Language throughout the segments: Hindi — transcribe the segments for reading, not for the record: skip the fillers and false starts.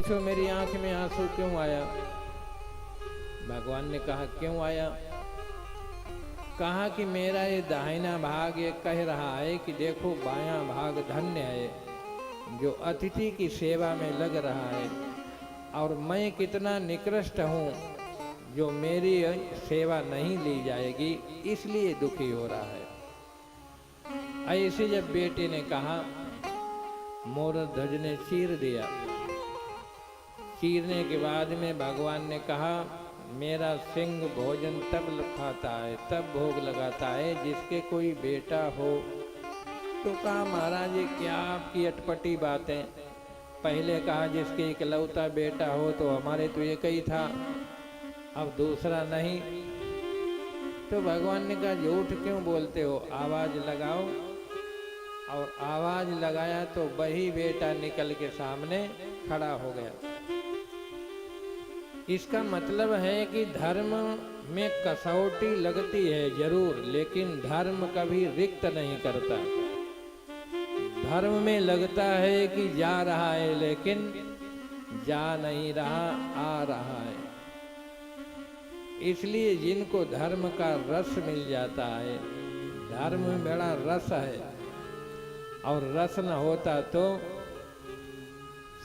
पूछो मेरी आंख में आंसू क्यों आया? भगवान ने कहा क्यों आया? कहा कि मेरा ये दाहिना भाग ये कह रहा है कि देखो बायां भाग धन्य है जो अतिथि की सेवा में लग रहा है, और मैं कितना निकृष्ट हूँ जो मेरी सेवा नहीं ली जाएगी, इसलिए दुखी हो रहा है। ऐसे जब बेटे ने कहा, मोरध्वज ने चीर दिया। चीरने के बाद में भगवान ने कहा, मेरा सिंह भोजन तब खाता है, तब भोग लगाता है जिसके कोई बेटा हो। तो कहा महाराज ये क्या आपकी अटपटी बातें। पहले कहा जिसके इकलौता बेटा हो, तो हमारे तो एक ही था, अब दूसरा नहीं। तो भगवान ने कहा झूठ क्यों बोलते हो, आवाज लगाओ। और आवाज लगाया तो वही बेटा निकल के सामने खड़ा हो गया। इसका मतलब है कि धर्म में कसौटी लगती है जरूर, लेकिन धर्म कभी रिक्त नहीं करता। धर्म में लगता है कि जा रहा है, लेकिन जा नहीं रहा, आ रहा है। इसलिए जिनको धर्म का रस मिल जाता है, धर्म में बड़ा रस है, और रस न होता तो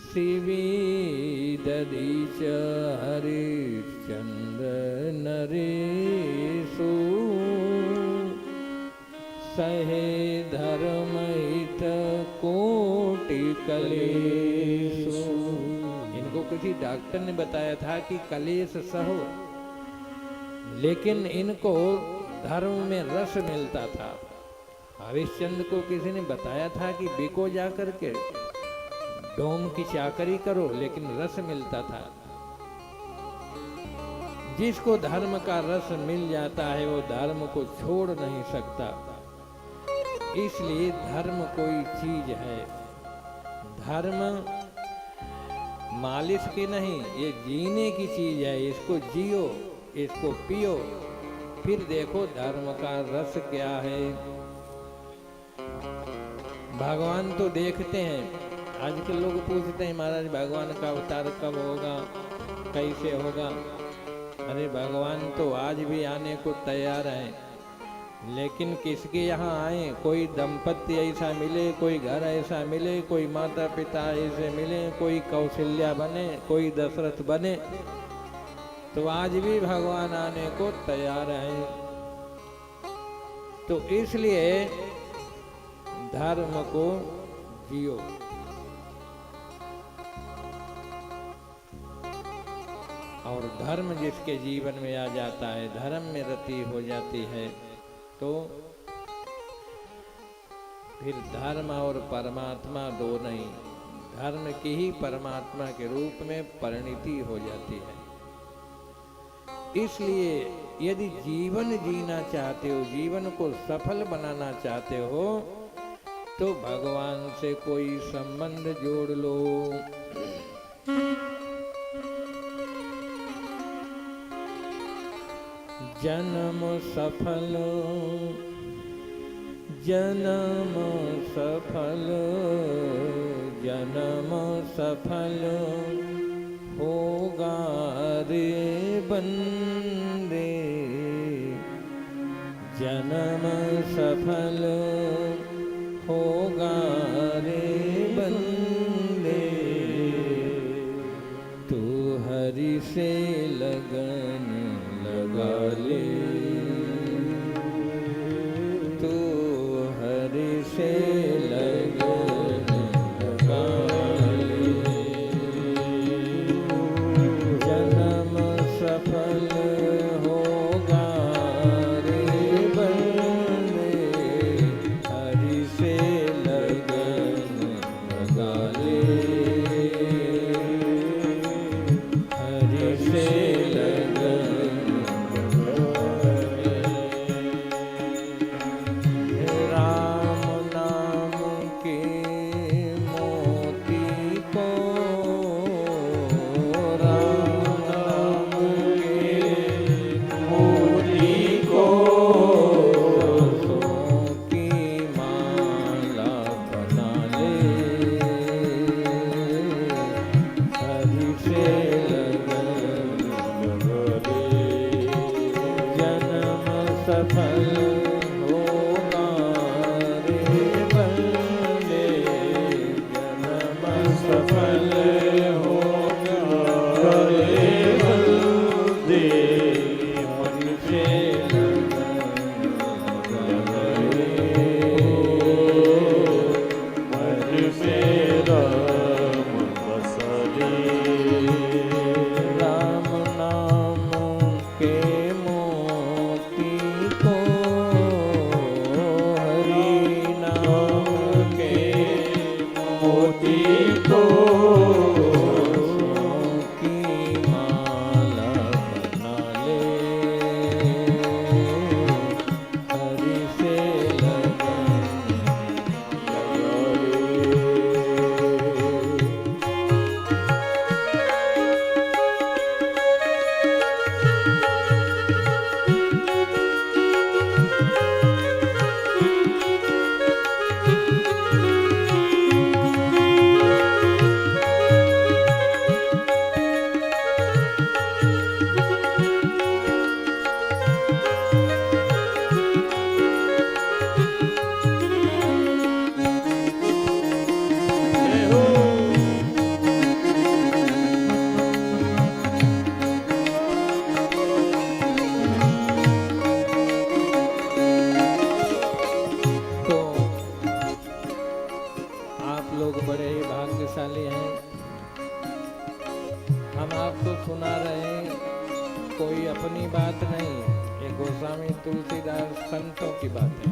शिवी दधीच हरिश्चंद्र नरेशु सहे धर्म हित कोटि कलेशु। इनको किसी डॉक्टर ने बताया था कि कलेश सहो, लेकिन इनको धर्म में रस मिलता था। हरिश्चंद्र को किसी ने बताया था कि बिको जा करके डोम की चाकरी करो, लेकिन रस मिलता था। जिसको धर्म का रस मिल जाता है वो धर्म को छोड़ नहीं सकता। इसलिए धर्म कोई चीज है, धर्म मालिश की नहीं, ये जीने की चीज है। इसको जियो, इसको पियो, फिर देखो धर्म का रस क्या है। भगवान तो देखते हैं। आजकल लोग पूछते हैं महाराज भगवान का अवतार कब होगा, कैसे होगा। अरे भगवान तो आज भी आने को तैयार है, लेकिन किसके यहाँ आए? कोई दंपत्ति ऐसा मिले, कोई घर ऐसा मिले, कोई माता पिता ऐसे मिले, कोई कौशल्या बने, कोई दशरथ बने, तो आज भी भगवान आने को तैयार है। तो इसलिए धर्म को जियो। और धर्म जिसके जीवन में आ जाता है, धर्म में रति हो जाती है, तो फिर धर्म और परमात्मा दो नहीं, धर्म की ही परमात्मा के रूप में परिणति हो जाती है। इसलिए यदि जीवन जीना चाहते हो, जीवन को सफल बनाना चाहते हो, तो भगवान से कोई संबंध जोड़ लो। जन्म सफल, जन्म सफल, जन्म सफल होगा रे बंदे, जन्म सफल होगा रे बंदे। तू हरि से लगन लगा ले, तू हरि से लगन लगा ले। जन्म सफल होगा रे बंदे, हरि से लगन सफल होगा रे बंदे, जन्म सफल होगा रे बंदे, मन से सुना रहे हैं, कोई अपनी बात नहीं, ये गोस्वामी तुलसीदास संतों की बात है।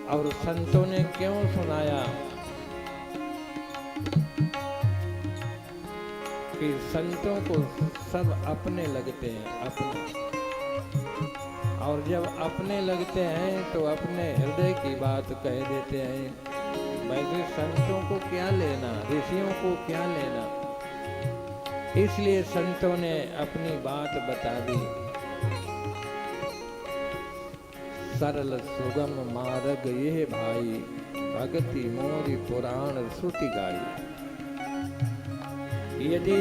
और संतों ने क्यों सुनाया कि संतों को सब अपने लगते हैं, अपने, और जब अपने लगते हैं तो अपने हृदय की बात कह देते हैं। वैसे संतों को क्या लेना, ऋषियों को क्या लेना, इसलिए संतों ने अपनी बात बता दी। सरल सुगम मार्ग ये भाई, भगति मोरी पुराण श्रुति गाई। यदि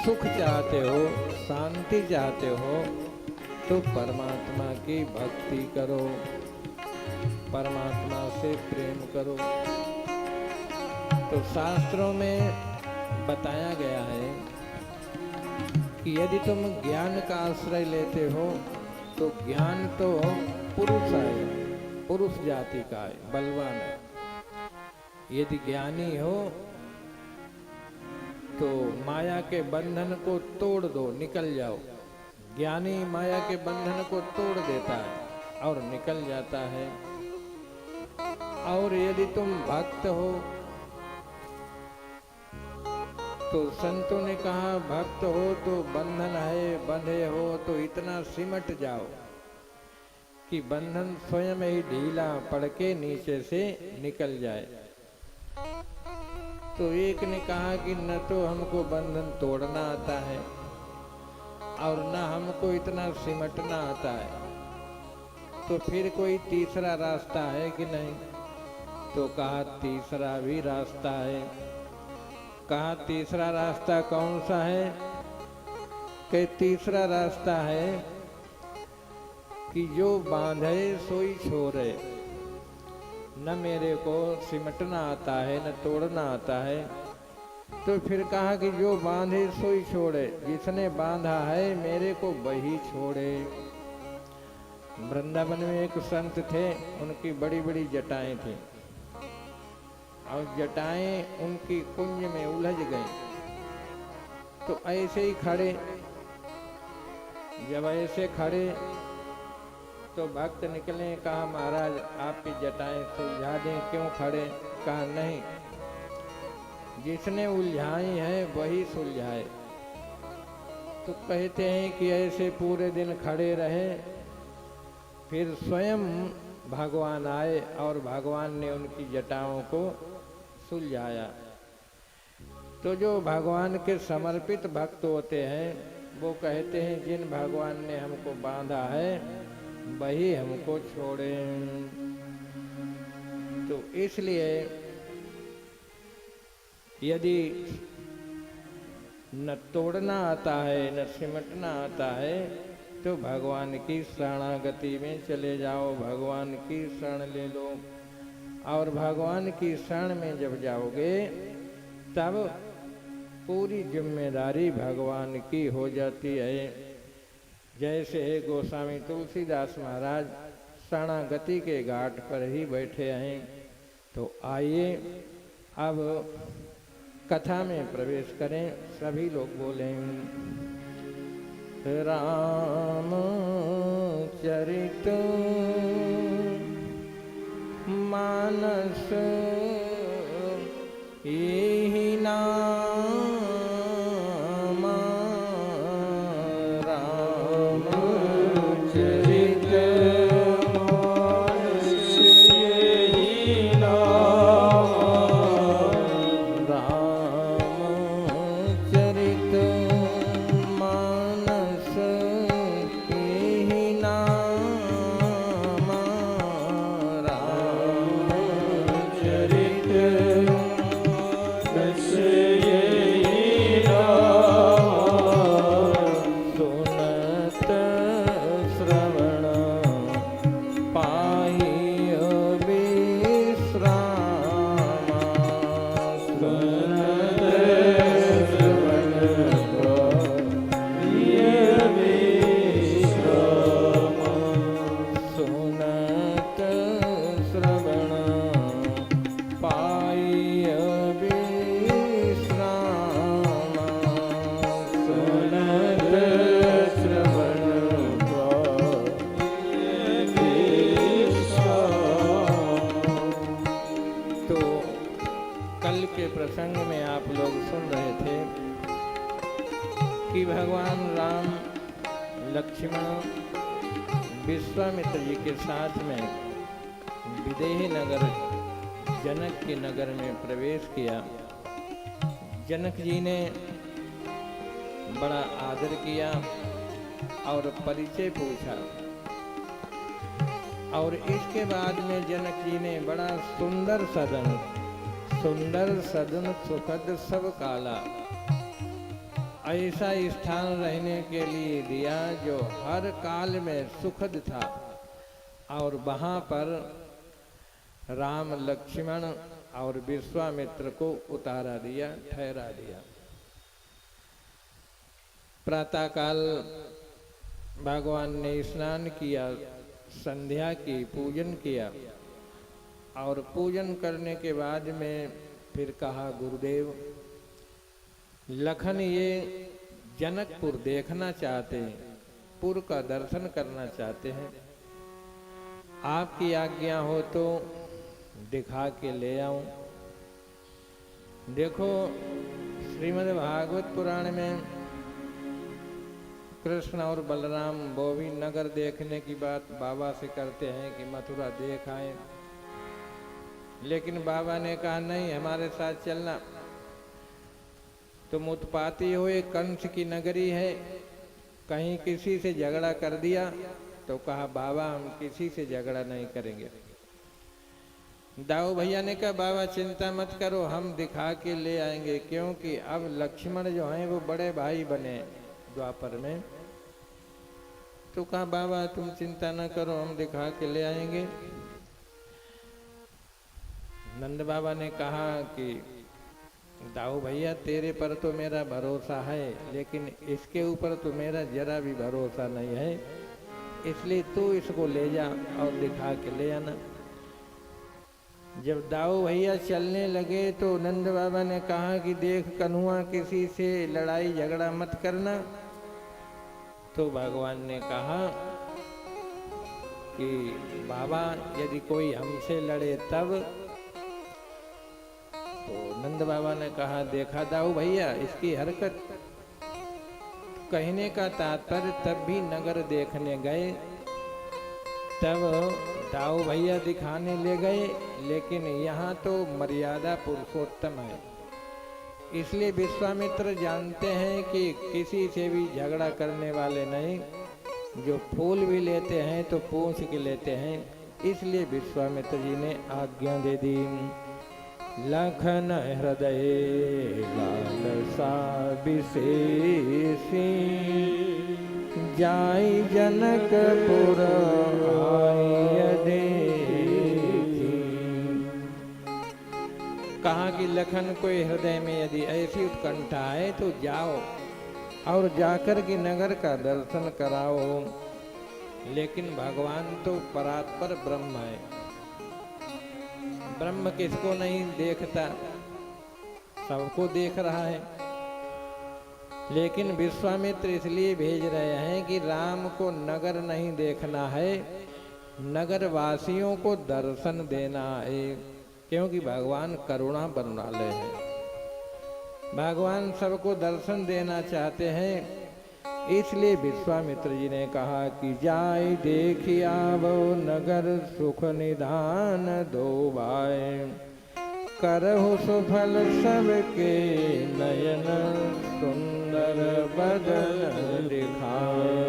सुख चाहते हो, शांति चाहते हो, तो परमात्मा की भक्ति करो, परमात्मा से प्रेम करो। तो शास्त्रों में बताया गया है कि यदि तुम ज्ञान का आश्रय लेते हो तो ज्ञान तो पुरुष है, पुरुष जाति का है, बलवान है। यदि ज्ञानी हो तो माया के बंधन को तोड़ दो, निकल जाओ। ज्ञानी माया के बंधन को तोड़ देता है और निकल जाता है। और यदि तुम भक्त हो तो संतों ने कहा भक्त हो तो बंधन है, बंधे हो तो इतना सिमट जाओ कि बंधन स्वयं ही ढीला पड़ के नीचे से निकल जाए। तो एक ने कहा कि न तो हमको बंधन तोड़ना आता है और न हमको इतना सिमटना आता है, तो फिर कोई तीसरा रास्ता है कि नहीं? तो कहा तीसरा भी रास्ता है। कहा तीसरा रास्ता कौन सा है? कि तीसरा रास्ता है कि जो बांधे सोई छोड़े। न मेरे को सिमटना आता है न तोड़ना आता है, तो फिर कहा कि जो बांधे सोई छोड़े, जिसने बांधा है मेरे को वही छोड़े। वृंदावन में एक संत थे, उनकी बड़ी बड़ी जटाएं थी और जटाएं उनकी कुंज में उलझ गईं। तो ऐसे ही खड़े, जब ऐसे खड़े तो भक्त निकले, कहा महाराज आपकी जटाएं सुलझा दें। क्यों खड़े? कहा नहीं, जिसने उलझाई है वही सुलझाए। तो कहते हैं कि ऐसे पूरे दिन खड़े रहे, फिर स्वयं भगवान आए और भगवान ने उनकी जटाओं को सुलझाया। तो जो भगवान के समर्पित भक्त होते हैं वो कहते हैं जिन भगवान ने हमको बांधा है वही हमको छोड़े। तो इसलिए यदि न तोड़ना आता है न सिमटना आता है तो भगवान की शरणागति में चले जाओ, भगवान की शरण ले लो। और भगवान की शरण में जब जाओगे तब पूरी जिम्मेदारी भगवान की हो जाती है। जैसे गोस्वामी तुलसीदास महाराज शरणागति के घाट पर ही बैठे हैं। तो आइए अब कथा में प्रवेश करें। सभी लोग बोलें राम चरित मानस यही नाम, राम चरित मानस यही नाम, राम चरित मानस यही नाम, राम चरित मानस यही नाम, सुनत श्रवण पाई विश्राम, सुनत श्रवण पाई विश्राम, सुनत श्रवण पाई विश्राम, सुनत श्रवण पाई विश्राम। तो कल के प्रसंग में आप लोग सुन रहे थे कि भगवान राम लक्ष्मण विश्वामित्र जी के साथ में विदेह नगर जनक के नगर में प्रवेश किया। जनक जी ने बड़ा आदर किया और परिचय पूछा। और इसके बाद में जनक जी ने बड़ा सुंदर सदन सुखद सब काला ऐसा स्थान रहने के लिए दिया जो हर काल में सुखद था। और वहां पर राम लक्ष्मण और विश्वामित्र को उतारा दिया, ठहरा दिया। प्रातःकाल भगवान ने स्नान किया, संध्या की, पूजन किया। और पूजन करने के बाद में फिर कहा गुरुदेव लखन ये जनकपुर देखना चाहते हैं, पुर का दर्शन करना चाहते हैं, आपकी आज्ञा हो तो दिखा के ले आऊं। देखो श्रीमद् भागवत पुराण में कृष्ण और बलराम वो भी नगर देखने की बात बाबा से करते हैं कि मथुरा देख आए। लेकिन बाबा ने कहा नहीं, हमारे साथ चलना, तुम उत्पाती हो, एक कंस की नगरी है, कहीं किसी से झगड़ा कर दिया। तो कहा बाबा हम किसी से झगड़ा नहीं करेंगे। दाऊ भैया ने कहा बाबा चिंता मत करो, हम दिखा के ले आएंगे, क्योंकि अब लक्ष्मण जो हैं वो बड़े भाई बने द्वापर में। तो कहा बाबा तुम चिंता न करो, हम दिखा के ले आएंगे। नंद बाबा ने कहा कि दाऊ भैया तेरे पर तो मेरा भरोसा है, लेकिन इसके ऊपर तो मेरा जरा भी भरोसा नहीं है, इसलिए तू इसको ले जा और दिखा के ले आना। जब दाऊ भैया चलने लगे तो नंद बाबा ने कहा कि देख कन्हुआ किसी से लड़ाई झगड़ा मत करना। तो भगवान ने कहा कि बाबा यदि कोई हमसे लड़े तब। तो नंद बाबा ने कहा देखा दाऊ भैया इसकी हरकत। कहने का तात्पर्य तब भी नगर देखने गए, तब दाऊ भैया दिखाने ले गए, लेकिन यहाँ तो मर्यादा पुरुषोत्तम है, इसलिए विश्वामित्र जानते हैं कि किसी से भी झगड़ा करने वाले नहीं, जो फूल भी लेते हैं तो पूछ के लेते हैं। इसलिए विश्वामित्र जी ने आज्ञा दे दी। लखन हृदय लालसा विशेषी जाई जनकपुर आय देखी। कहा कि लखन को हृदय में यदि ऐसी उत्कंठा है तो जाओ और जाकर के नगर का दर्शन कराओ। लेकिन भगवान तो परात्पर ब्रह्म है, ब्रह्म किसको नहीं देखता, सबको देख रहा है। लेकिन विश्वामित्र इसलिए भेज रहे हैं कि राम को नगर नहीं देखना है, नगर वासियों को दर्शन देना है, क्योंकि भगवान करुणा वाले हैं। भगवान सबको दर्शन देना चाहते हैं। इसलिए विश्वामित्र जी ने कहा कि जाय देखी आवो नगर सुख निधान दो भाई, करहु सुफल सबके नयन सुंदर बदन दिखाए।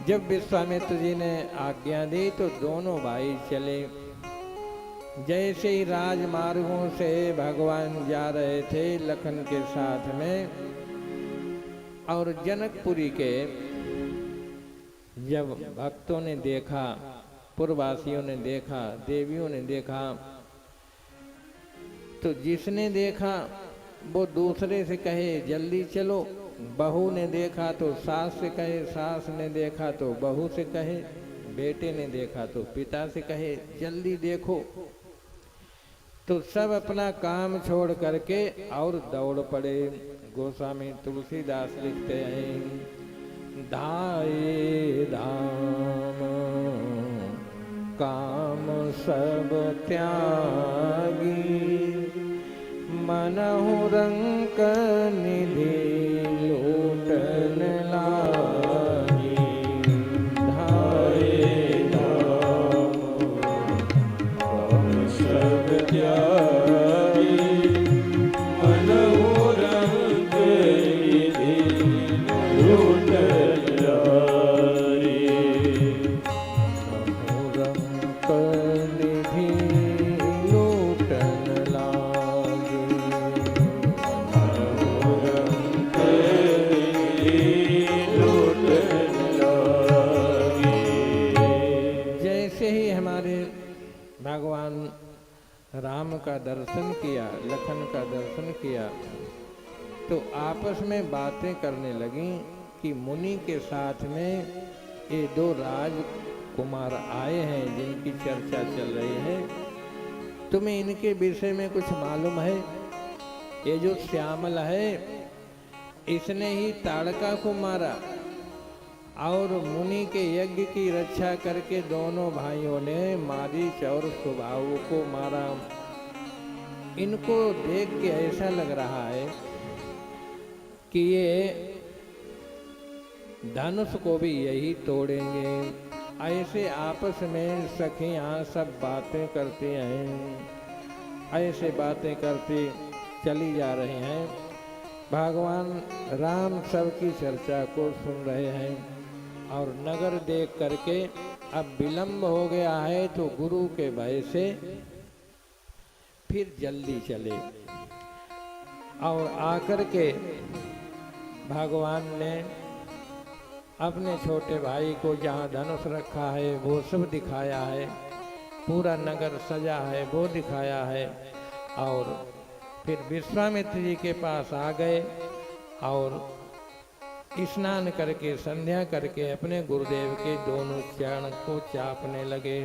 जब विश्वामित्र जी ने आज्ञा दी तो दोनों भाई चले। जैसे ही राजमार्गों से भगवान जा रहे थे लखन के साथ में, और जनकपुरी के जब भक्तों ने देखा, पुरवासियों ने देखा, देवियों ने देखा, तो जिसने देखा वो दूसरे से कहे जल्दी चलो, बहू ने देखा तो सास से कहे, सास ने देखा तो बहू से कहे, बेटे ने देखा तो पिता से कहे जल्दी देखो। तो सब अपना काम छोड़ करके और दौड़ पड़े। गोस्वामी तुलसीदास लिखते हैं, धाये धाम काम सब त्यागी, मनहु रंक निधि लूटन लागी। धाये धाम काम सब त्यागी, मनहु रंक निधि लूटन लागी। भगवान राम का दर्शन किया, लखन का दर्शन किया, तो आपस में बातें करने लगी कि मुनि के साथ में ये दो राजकुमार आए हैं जिनकी चर्चा चल रही है, तुम्हें इनके विषय में कुछ मालूम है? ये जो श्यामल है इसने ही ताड़का को मारा और मुनि के यज्ञ की रक्षा करके दोनों भाइयों ने मारीच और सुबाहु को मारा। इनको देख के ऐसा लग रहा है कि ये धनुष को भी यही तोड़ेंगे। ऐसे आपस में सखियां सब बातें करती हैं, ऐसे बातें करती चली जा रही हैं। भगवान राम सबकी चर्चा को सुन रहे हैं और नगर देख करके अब विलंब हो गया है तो गुरु के भय से फिर जल्दी चले और आकर के भगवान ने अपने छोटे भाई को जहाँ धनुष रखा है वो सब दिखाया है, पूरा नगर सजा है वो दिखाया है। और फिर विश्वामित्र जी के पास आ गए और स्नान करके संध्या करके अपने गुरुदेव के दोनों चरण को चापने लगे।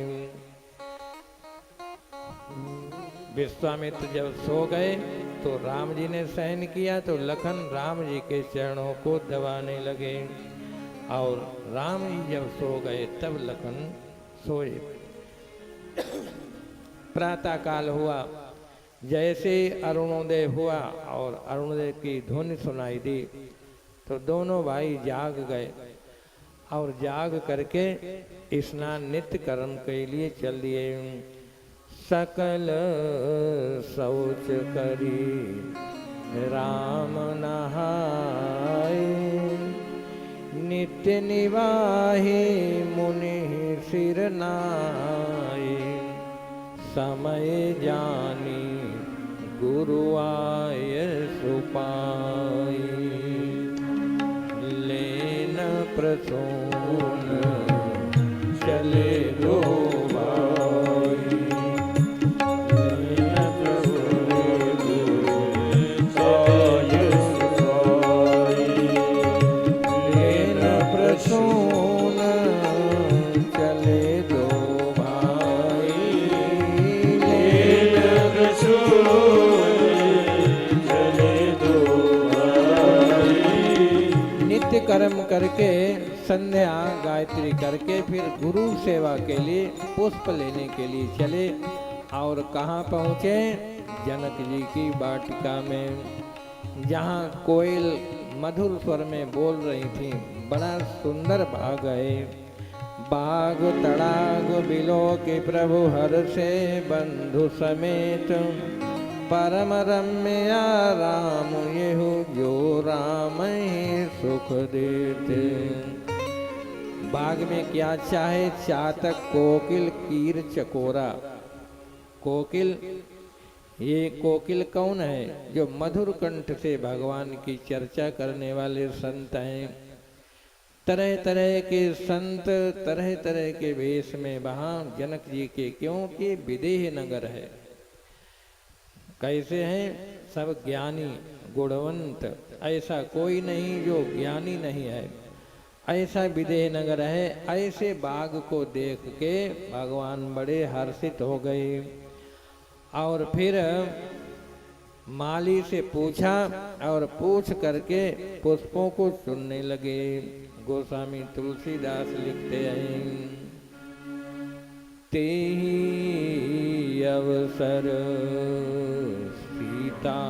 विश्वामित्र जब सो गए तो राम जी ने सहन किया तो लखन राम जी के चरणों को दबाने लगे और राम जी जब सो गए तब लखन सोए। प्रातः काल हुआ, जैसे अरुणोदय हुआ और अरुणोदय की ध्वनि सुनाई दी तो दोनों भाई जाग गए और जाग करके स्नान नित्य कर्म के लिए चल दिए। सकल शौच करी राम नहाए, नित्य निवाहि मुनि सिर नाए, समय जानी गुरु आय सुपाई। ले प्रसून चले दो भाई। लेन प्रसून चले दो भाई। लेन प्रसून चले दो भाई। नित्य कर्म करके संध्या गायत्री करके फिर गुरु सेवा के लिए पुष्प लेने के लिए चले और कहाँ पहुँचे? जनक जी की वाटिका में, जहाँ कोयल मधुर स्वर में बोल रही थी। बड़ा सुंदर बाग है। बाग तड़ाग बिलो के प्रभु हर से बंधु समेत। परम रम्य राम येहु जो राम ही सुख देते। बाग में क्या चाहे? चातक कोकिल कीर चकोरा। कोकिल, ये कोकिल कौन है? जो मधुर कंठ से भगवान की चर्चा करने वाले संत हैं। तरह तरह के संत तरह तरह के वेश में वहाँ जनक जी के, क्योंकि विदेह नगर है। कैसे हैं? सब ज्ञानी गुणवंत, ऐसा कोई नहीं जो ज्ञानी नहीं है। ऐसा विदेह नगर है। ऐसे बाग को देख के भगवान बड़े हर्षित हो गए और फिर माली से पूछा और पूछ करके पुष्पों को चुनने लगे। गोस्वामी तुलसीदास लिखते हैं, तेहि अवसर सीता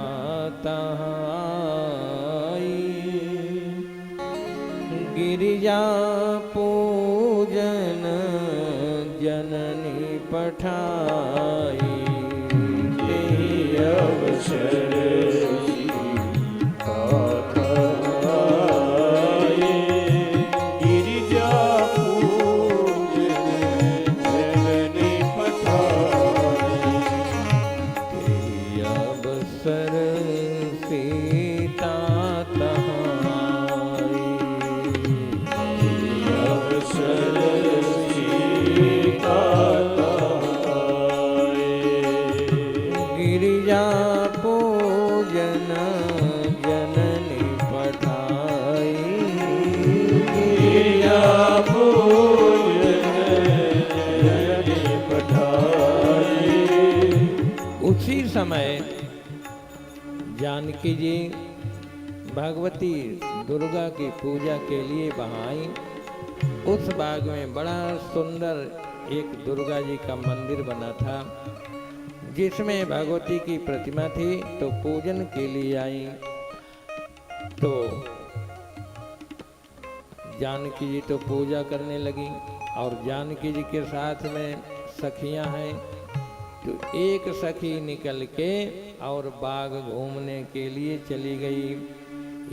तहाई। गिरिजा पूजन जननी पठाई। तेहि अवसर सीता तहाई। गिरिजा पूजन जननी पठाई। तेहि अवसर सीता तहाई। अवसर सीता तहाई। गिरिजा पूजन जननी पठाई। गिरिजा पूजन जननी पठाई। उसी समय जानकी जी भगवती दुर्गा की पूजा के लिए वहाँ आई। उस बाग में बड़ा सुंदर एक दुर्गा जी का मंदिर बना था, जिसमें भगवती की प्रतिमा थी। तो पूजन के लिए आई। तो जानकी जी तो पूजा करने लगी और जानकी जी के साथ में सखियां हैं। तो एक सखी निकल के और बाग घूमने के लिए चली गई।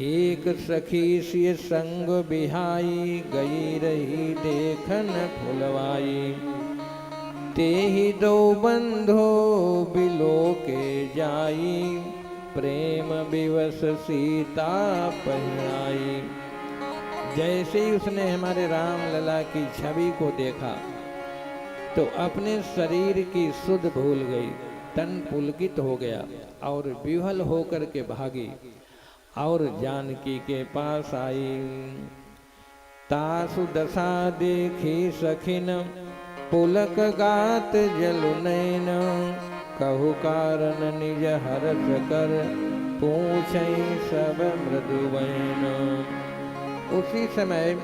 एक सखी से संग बिहाई, गई रही देखन फुलवाई। तेहि दो बंधो बिलो के जाई, प्रेम विवश सीता पहिराई। जैसे ही उसने हमारे राम लला की छवि को देखा तो अपने शरीर की सुध भूल गई, तन पुलकित हो गया और विह्वल होकर के भागी और जानकी के पास आई। तासु दशा देखी सखिन, पुलक गात जलु नैन। कहु कारण निज हरस कर, पूछई सब मृदुवैन। उसी समय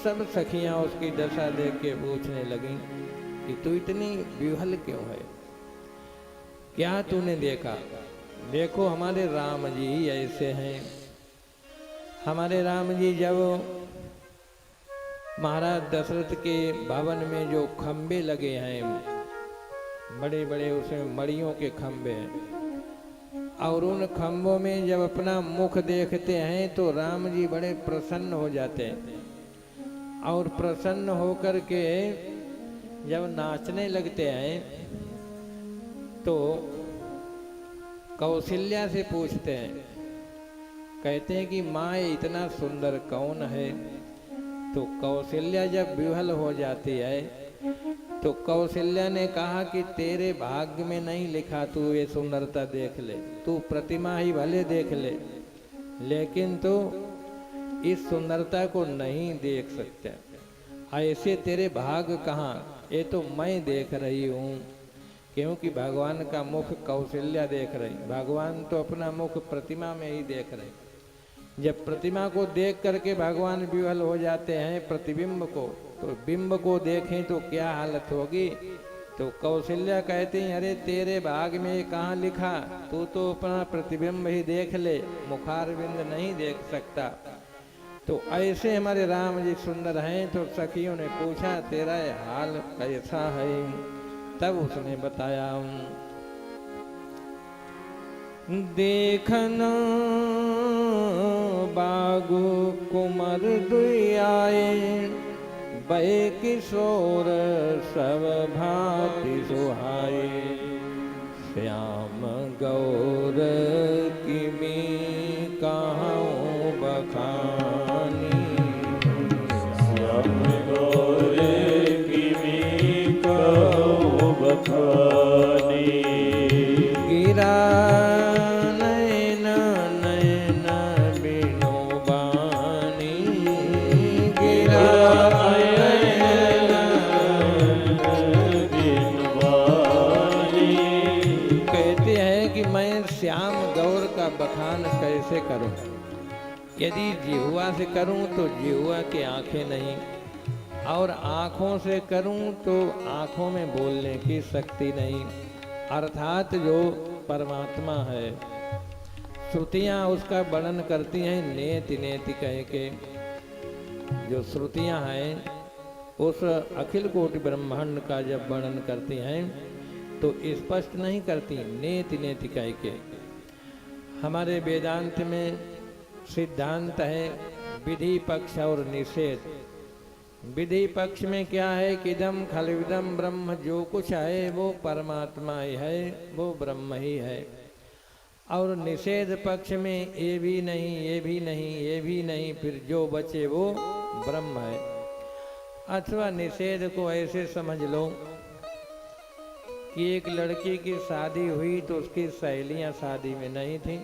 सब सखियां उसकी दशा देख के पूछने लगी कि तू इतनी विह्वल क्यों है? क्या तूने देखा? देखो हमारे राम जी ऐसे हैं। हमारे राम जी जब महाराज दशरथ के भवन में जो खंबे लगे हैं, बड़े बड़े उसमें मड़ियों के खंबे हैं, और उन खंभों में जब अपना मुख देखते हैं तो राम जी बड़े प्रसन्न हो जाते हैं और प्रसन्न होकर के जब नाचने लगते हैं तो कौशल्या से पूछते हैं, कहते हैं कि माँ इतना सुंदर कौन है? तो कौशल्या जब विह्वल हो जाती है तो कौशल्या ने कहा कि तेरे भाग्य में नहीं लिखा तू ये सुंदरता देख ले, तू प्रतिमा ही भले देख ले, लेकिन तू इस सुंदरता को नहीं देख सकता। ऐसे तेरे भाग्य कहाँ, ये तो मैं देख रही हूँ। क्योंकि भगवान का मुख कौशल्या देख रही, भगवान तो अपना मुख प्रतिमा में ही देख रहे। जब प्रतिमा को देख करके भगवान विह्वल हो जाते हैं प्रतिबिंब को, तो बिंब को देखें तो क्या हालत होगी। तो कौशल्या कहती हैं अरे तेरे भाग में कहाँ लिखा, तू तो अपना प्रतिबिंब ही देख ले, मुखारविंद नहीं देख सकता। तो ऐसे हमारे राम जी सुंदर हैं। तो सखियों ने पूछा तेरा हाल कैसा है, तब उसने बताया देखना बागु कुमर दुआए, बहे किशोर सब भांति सुहाए, श्याम गौर किमी कहूँ बखानी, श्याम गौर किमी कहूँ बखानी, गिरा नयन नयन बिनु बानी, गिरा श्याम गौर का बखान कैसे करूं। यदि जिह्वा से करूं तो जिह्वा की आंखें नहीं, और आंखों से करूं तो आंखों में बोलने की शक्ति नहीं। अर्थात जो परमात्मा है, श्रुतियां उसका वर्णन करती हैं नेति नेति कह के। जो श्रुतियां हैं उस अखिल कोटि ब्रह्मांड का जब वर्णन करती हैं तो स्पष्ट नहीं करती, नेति नेति कह के। हमारे वेदांत में सिद्धांत है विधि पक्ष और निषेध। विधि पक्ष में क्या है कि इदम खलविदम ब्रह्म, जो कुछ है वो परमात्मा ही है, वो ब्रह्म ही है। और निषेध पक्ष में ये भी नहीं, ये भी नहीं, ये भी नहीं, फिर जो बचे वो ब्रह्म है। अथवा निषेध को ऐसे समझ लो कि एक लड़की की शादी हुई तो उसकी सहेलियां शादी में नहीं थी।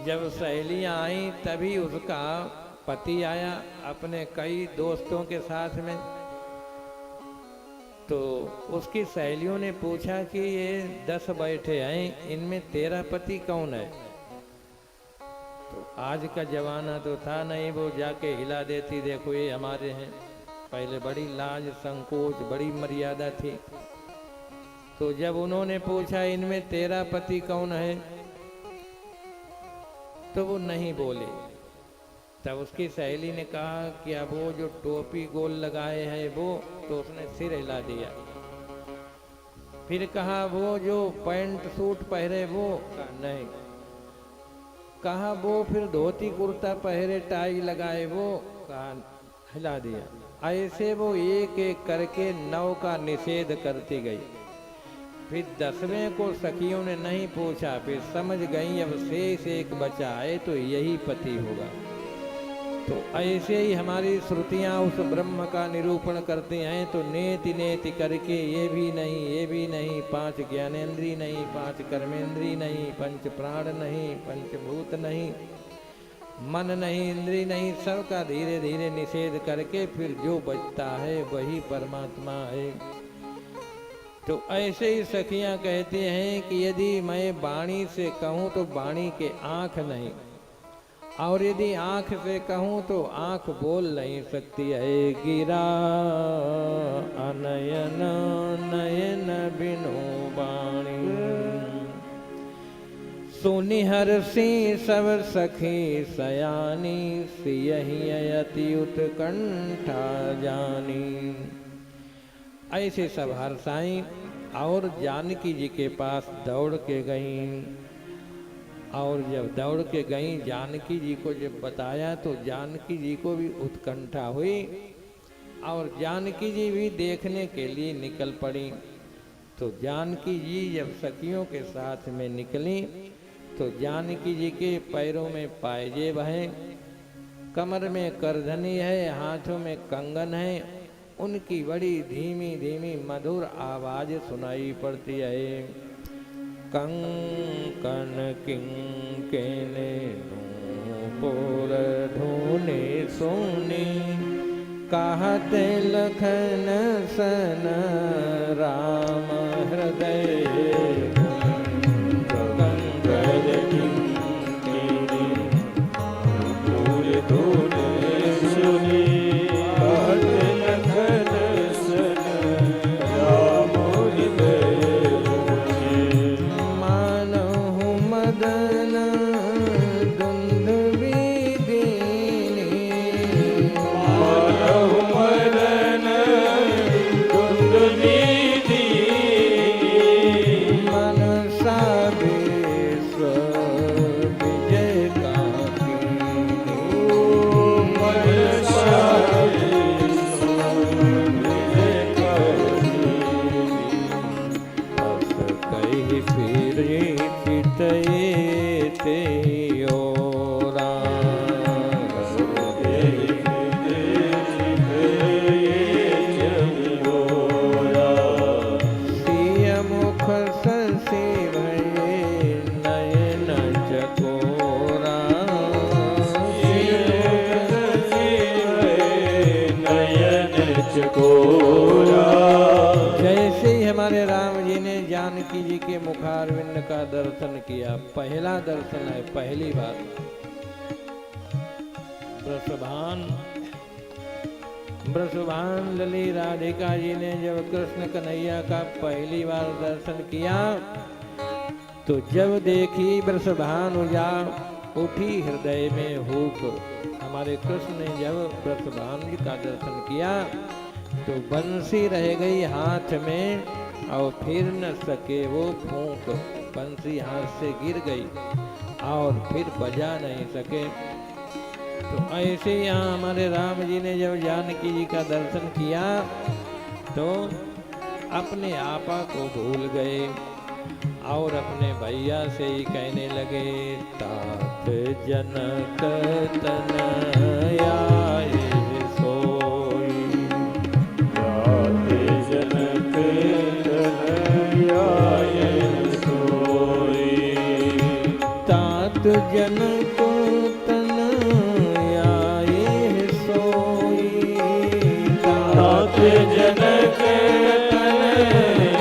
जब सहेलियां आई तभी उसका पति आया अपने कई दोस्तों के साथ में। तो उसकी सहेलियों ने पूछा कि ये 10 बैठे हैं, इनमें तेरा पति कौन है। तो आज का जमाना तो था नहीं, वो जाके हिला देती देखो ये हमारे हैं। पहले बड़ी लाज संकोच बड़ी मर्यादा थी। तो जब उन्होंने पूछा इनमें तेरा पति कौन है, तो वो नहीं बोले। तब उसकी सहेली ने कहा कि अब वो जो टोपी गोल लगाए हैं वो, तो उसने सिर हिला दिया। फिर कहा वो जो पैंट सूट पहरे वो, नहीं। कहा वो फिर धोती कुर्ता पहरे टाई लगाए वो, कहा हिला दिया। ऐसे वो एक एक करके 9 का निषेध करती गई। फिर 10वें को सखियों ने नहीं पूछा, फिर समझ गई अब शेष एक बचा है तो यही पति होगा। तो ऐसे ही हमारी श्रुतियां उस ब्रह्म का निरूपण करती हैं। तो नेति नेति करके ये भी नहीं, ये भी नहीं, 5 ज्ञानेंद्री नहीं, 5 कर्मेंद्री नहीं, 5 प्राण नहीं, पंचभूत नहीं, मन नहीं, इंद्री नहीं, सबका धीरे धीरे निषेध करके फिर जो बचता है वही परमात्मा है। तो ऐसे ही सखियां कहती हैं कि यदि मैं वाणी से कहूँ तो वाणी के आँख नहीं, और यदि आँख से कहूँ तो आँख बोल नहीं सकती है। गिरा अनयन नयन बिनु वाणी, सुनि हर्षि सब सखी सयानी, सियहि अति उत्कंठा जानी। ऐसे सब हर्षाई और जानकी जी के पास दौड़ के गईं। और जब दौड़ के गईं जानकी जी को जब बताया तो जानकी जी को भी उत्कंठा हुई और जानकी जी भी देखने के लिए निकल पड़ी। तो जानकी जी जब सखियों के साथ में निकली तो जानकी जी के पैरों में पायजेब हैं कमर में करधनी है, हाथों में कंगन है। उनकी बड़ी धीमी धीमी मधुर आवाज सुनाई पड़ती है। कंकन किंकेने नूपुर धुनि सुनी, कहते लखन सन राम हृदय कंकन किंकेने नूपुर धुनि सुनी, कहते लखन सन राम हृदय मानहु मदन दुंदुभी दीनी, मानहु मदन दुंदुभी दीनी, मनसा विश्व विजय काकिनी, मनसा विश्व विजय काकिनी। अस कहि फिरि चितये ते ओरा, सिय मुख शशि भये नयन चकोरा, नयन चकोरा। जैसे ही हमारे राम जी ने जानकी जी के मुखारविंद का दर्शन किया, पहला दर्शन है, पहली बार वृषभान लली राधिका जी ने जब कृष्ण कन्हैया का पहली बार दर्शन किया, तो जब देखी वृषभान उजा उठी हृदय में हुक। हमारे कृष्ण ने जब वृषभान जी का दर्शन किया तो बंसी रह गई हाथ में और फिर न सके वो फूंक। बंसी हाथ से गिर गई और फिर बजा नहीं सके। तो ऐसे यहाँ हमारे राम जी ने जब जानकी जी का दर्शन किया तो अपने आपा को भूल गए और अपने भैया से ही कहने लगे, तात जनक तनया सोई, तात जनक तनया सोई, तात जनक तनया सोई, तात जनक तनया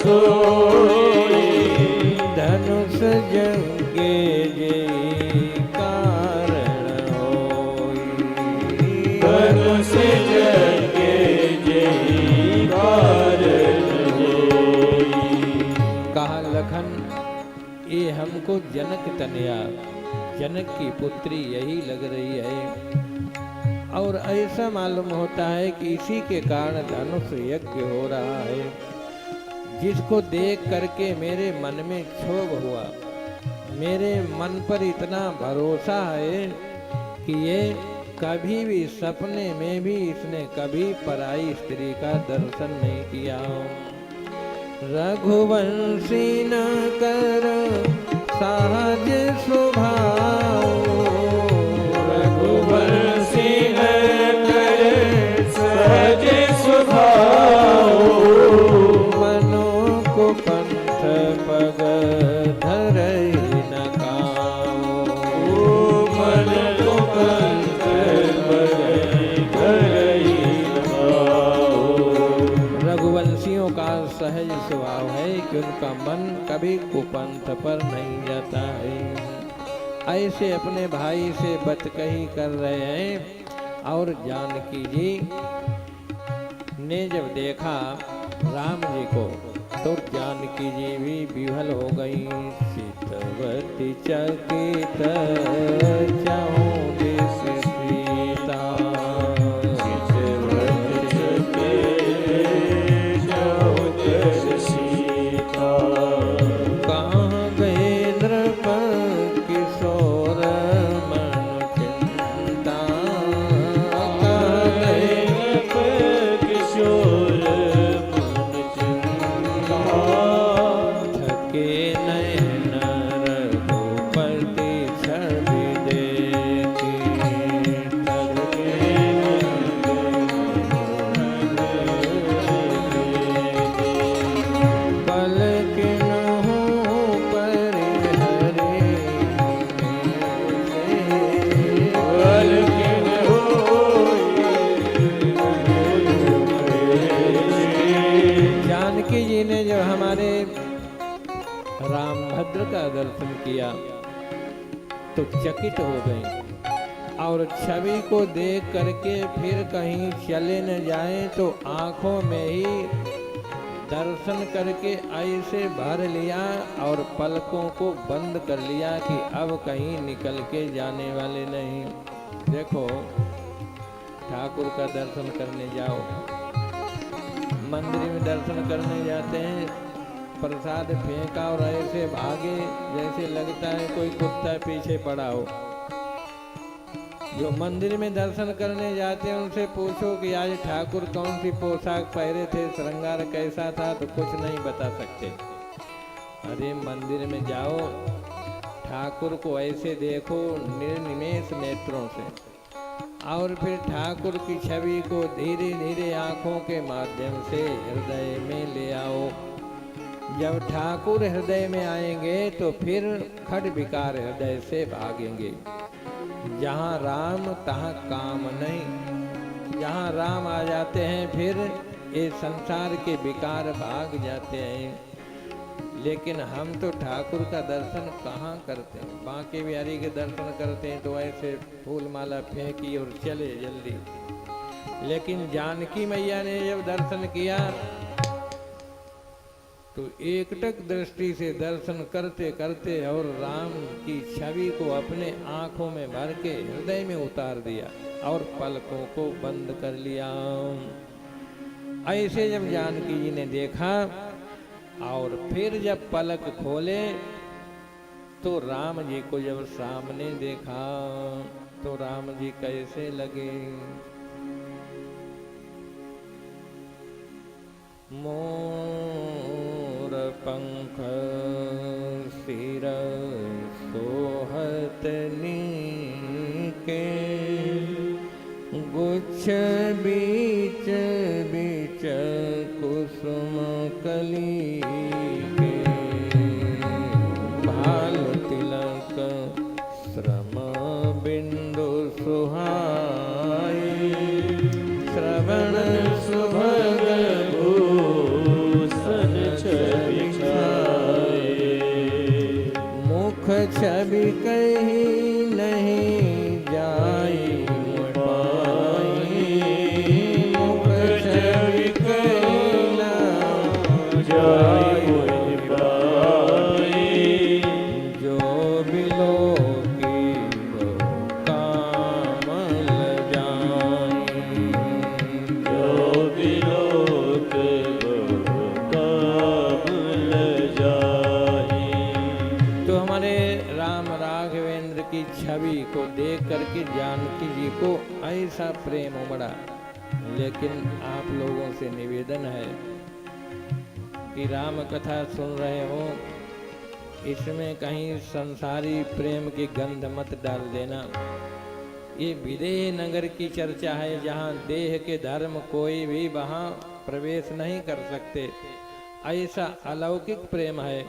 सोई, धनुष जंगे जय कारण होई, धनुष जंगे जय कारण होई। कहा लखन ये हमको जनक तनया, जनक की पुत्री यही लग रही है और ऐसा मालूम होता है कि इसी के कारण धनुष यज्ञ हो रहा है, जिसको देख करके मेरे मन में क्षोभ हुआ। मेरे मन पर इतना भरोसा है कि ये कभी भी सपने में भी इसने कभी पराई स्त्री का दर्शन नहीं किया। रघुवंशी न कर सहज स्वभाव, रघुवंशी न कर सहज स्वभाव, मनो को पंथ पग धरई न काओ, मन को पंथ पग धरई न काओ। रघुवंशियों का सहज स्वभाव है कि उनका मन कभी कुपंथ पर नहीं जाता है। ऐसे अपने भाई से बतकही कर रहे हैं और जानकी जी ने जब देखा राम जी को तो जानकी जी भी विह्वल हो गई। सीतवती चकित चाहूं दिस सीता, कहाँ गए नृप किशोर मन चिंता, कहाँ गए नृप किशोर मन चिंता, थके नयन रघुपति छवि देखी, रामभद्र का दर्शन किया तो चकित हो गई और छवि को देख करके फिर कहीं चले न जाए तो आंखों में ही दर्शन करके ऐसे भर लिया और पलकों को बंद कर लिया कि अब कहीं निकल के जाने वाले नहीं। देखो, ठाकुर का दर्शन करने जाओ, मंदिर में दर्शन करने जाते हैं, प्रसाद फेंका और ऐसे भागे जैसे लगता है कोई कुत्ता पीछे पड़ा हो। जो मंदिर में दर्शन करने जाते हैं उनसे पूछो कि आज ठाकुर कौन सी पोशाक पहरे थे, श्रृंगार कैसा था, तो कुछ नहीं बता सकते। अरे मंदिर में जाओ, ठाकुर को ऐसे देखो निर्निमेष नेत्रों से और फिर ठाकुर की छवि को धीरे धीरे आंखों के माध्यम से हृदय में ले आओ। जब ठाकुर हृदय में आएंगे तो फिर खड विकार हृदय से भागेंगे। जहाँ राम तहाँ काम नहीं, जहाँ राम आ जाते हैं फिर ये संसार के विकार भाग जाते हैं। लेकिन हम तो ठाकुर का दर्शन कहाँ करते हैं। बांके बिहारी के दर्शन करते हैं तो ऐसे फूल माला फेंकी और चले जल्दी। लेकिन जानकी मैया ने जब दर्शन किया तो एकटक दृष्टि से दर्शन करते करते और राम की छवि को अपने आंखों में भर के हृदय में उतार दिया और पलकों को बंद कर लिया। ऐसे जब जानकी जी ने देखा और फिर जब पलक खोले तो राम जी को जब सामने देखा तो राम जी कैसे लगे। मोर पंख सिर सोहत नीके, गुच्छ बीच बीच कुसुम कली के, भाल तिलक श्रम बिंदु सुहाई, श्रवण सुभग भूषण छवि छाए, मुख छवि कहीं नहीं जाई पाई, मुख छवि कहीं न जाई पाई, जो बिलो की कामल जाई, जो बिलो की छवि को देख करके जानकी जी को ऐसा प्रेम उमड़ा। लेकिन आप लोगों से निवेदन है कि राम कथा सुन रहे हो, इसमें कहीं संसारी प्रेम की गंध मत डाल देना। ये विदेह नगर की चर्चा है, जहाँ देह के धर्म कोई भी वहाँ प्रवेश नहीं कर सकते। ऐसा अलौकिक प्रेम है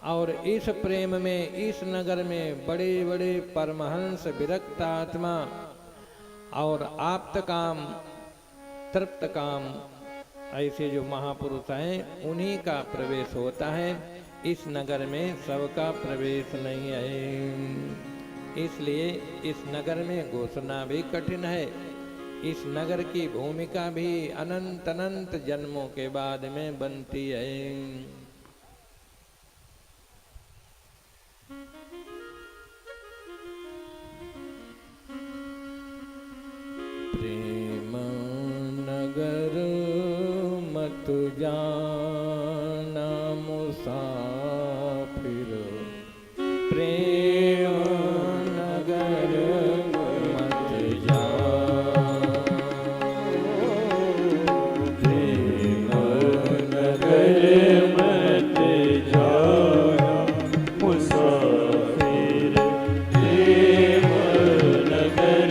और इस प्रेम में, इस नगर में बड़े बड़े परमहंस, विरक्त आत्मा और आप्त काम, तृप्त काम, ऐसे जो महापुरुष हैं उन्हीं का प्रवेश होता है। इस नगर में सबका प्रवेश नहीं है, इसलिए इस नगर में घुसना भी कठिन है। इस नगर की भूमिका भी अनंत अनंत जन्मों के बाद में बनती है। प्रेम नगर मत जाना मुसाफिर, प्रेम नगर मत जाना, प्रेम नगर मत जाना मुसाफिर, प्रेम नगर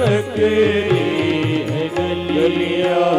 सकरी है गलियां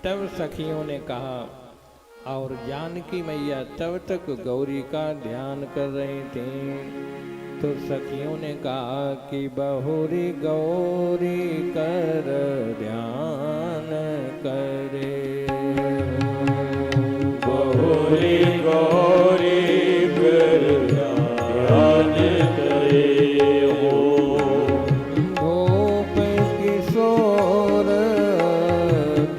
तब सखियों ने कहा, और जानकी मैया तब तक गौरी का ध्यान कर रही थी। तो सखियों ने कहा कि बहुरी गौरी कर ध्यान करे, बहुरी गौरी कर ध्यान करे हो। भूप किशोर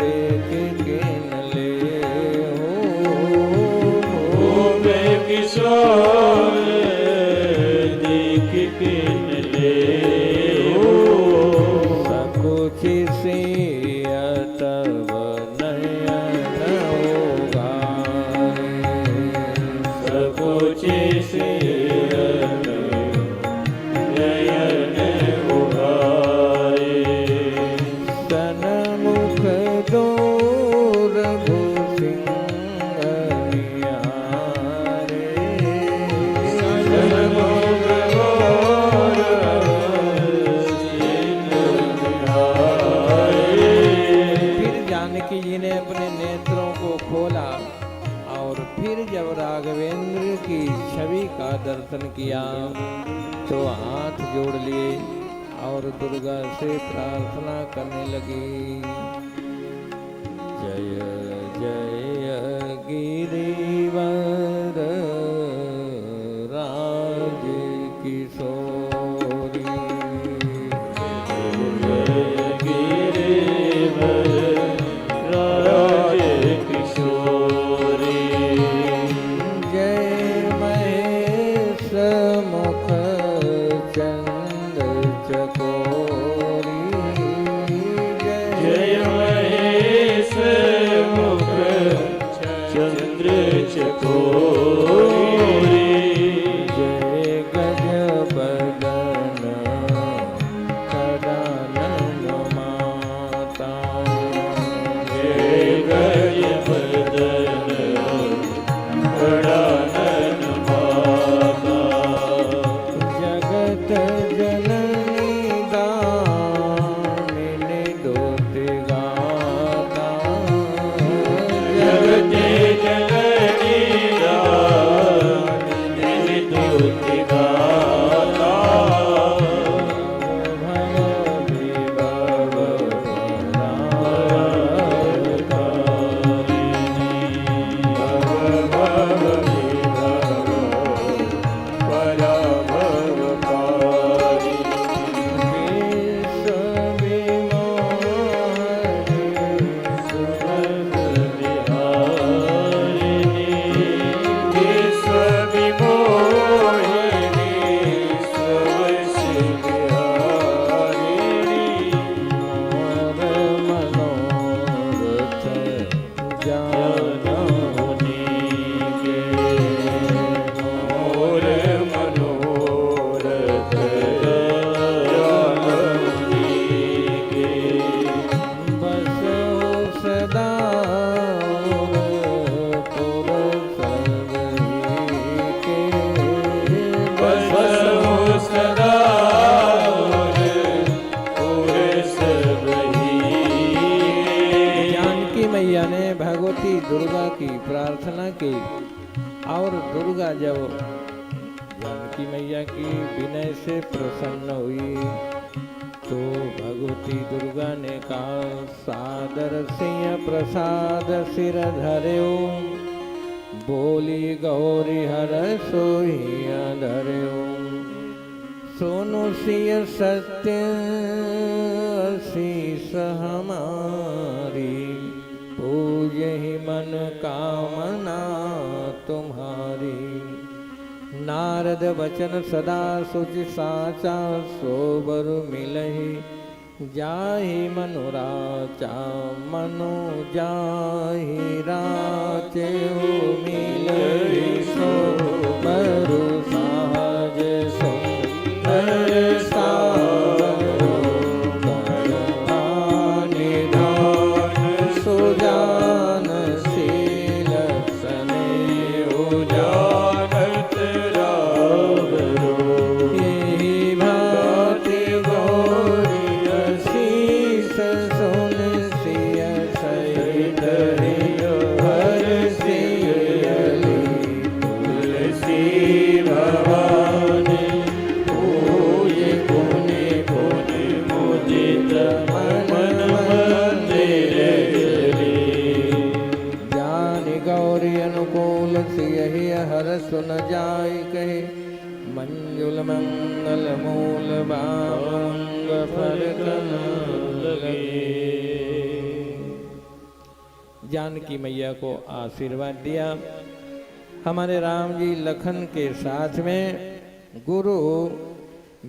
देख के न ले हो, भूप किशोर देख के न ले हो। सकुच से तब नयन उगाए, सकुच से नयन उगाए। सन्मुख दो रघु सिंह निहारे, सन्मुख दो फिर जानकी जी ने अपने नेत्रों को खोला और फिर जब राघवेंद्र की छवि का दर्शन किया तो हाथ जोड़ लिए और दुर्गा से प्रार्थना करने लगी। जय जय गिरिवर राज किशोरी, जय महेश मुख चंद चकोरी, जय महेश मुख चंद्र चकोरी। जय गज बदन सदानंद माता, जय गज बदन बड़ानन माता। दुर्गा जब जानकी मैया की विनय से प्रसन्न हुई तो भगवती दुर्गा ने कहा, सादर सिंह प्रसाद सिर धर्यो, बोली गौरी हर सोहिया धर्यो। सोनु सिय सत्य शीस हमारी, पूजहि मन कामना तुम्हारी। नारद वचन सदा सुचि साचा, सोबर मिलहि जाहि मनुराचा। मनु जाहि राचे मिलहि सोबर सहज सुंदर सावरो। निधान सुजान शील सने उजागत रावरो। यही भांति गौरी शीस सुन सिय सहित हर सियली। तुलसी भवानी पूज पुनि पुनि मुदित मन मंदिर चली। जानि गौरी अनुकूल सियहि हर सुन जाय कहे, मंजुल मंगल मूल बांग फरकन लगे। जानकी मैया को आशीर्वाद दिया। हमारे राम जी लखन के साथ में गुरु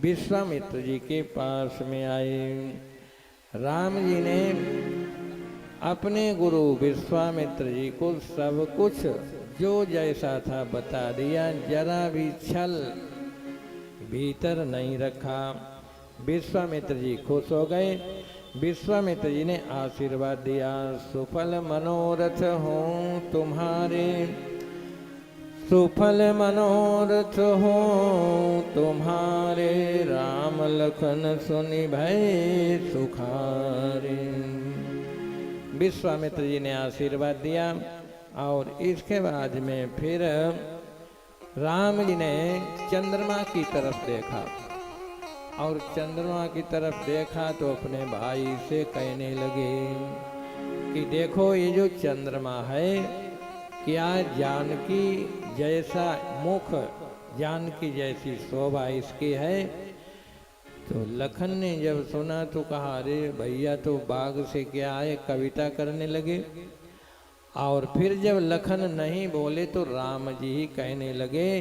विश्वामित्र जी के पास में आए। राम जी ने अपने गुरु विश्वामित्र जी को सब कुछ जो जैसा था बता दिया, जरा भी छल भीतर नहीं रखा। विश्वामित्र जी खुश हो गए। विश्वामित्र जी ने आशीर्वाद दिया, सुफल मनोरथ हो तुम्हारे, सुफल मनोरथ हो तुम्हारे। राम लखन सुनि भय सुखारे। विश्वामित्र जी ने आशीर्वाद दिया और इसके बाद में फिर राम जी ने चंद्रमा की तरफ देखा और चंद्रमा की तरफ देखा तो अपने भाई से कहने लगे कि देखो ये जो चंद्रमा है, क्या जानकी जैसा मुख, जानकी जैसी शोभा इसकी है। तो लखन ने जब सुना तो कहा, अरे भैया तो बाघ से क्या है, कविता करने लगे। और फिर जब लखन नहीं बोले तो राम जी ही कहने लगे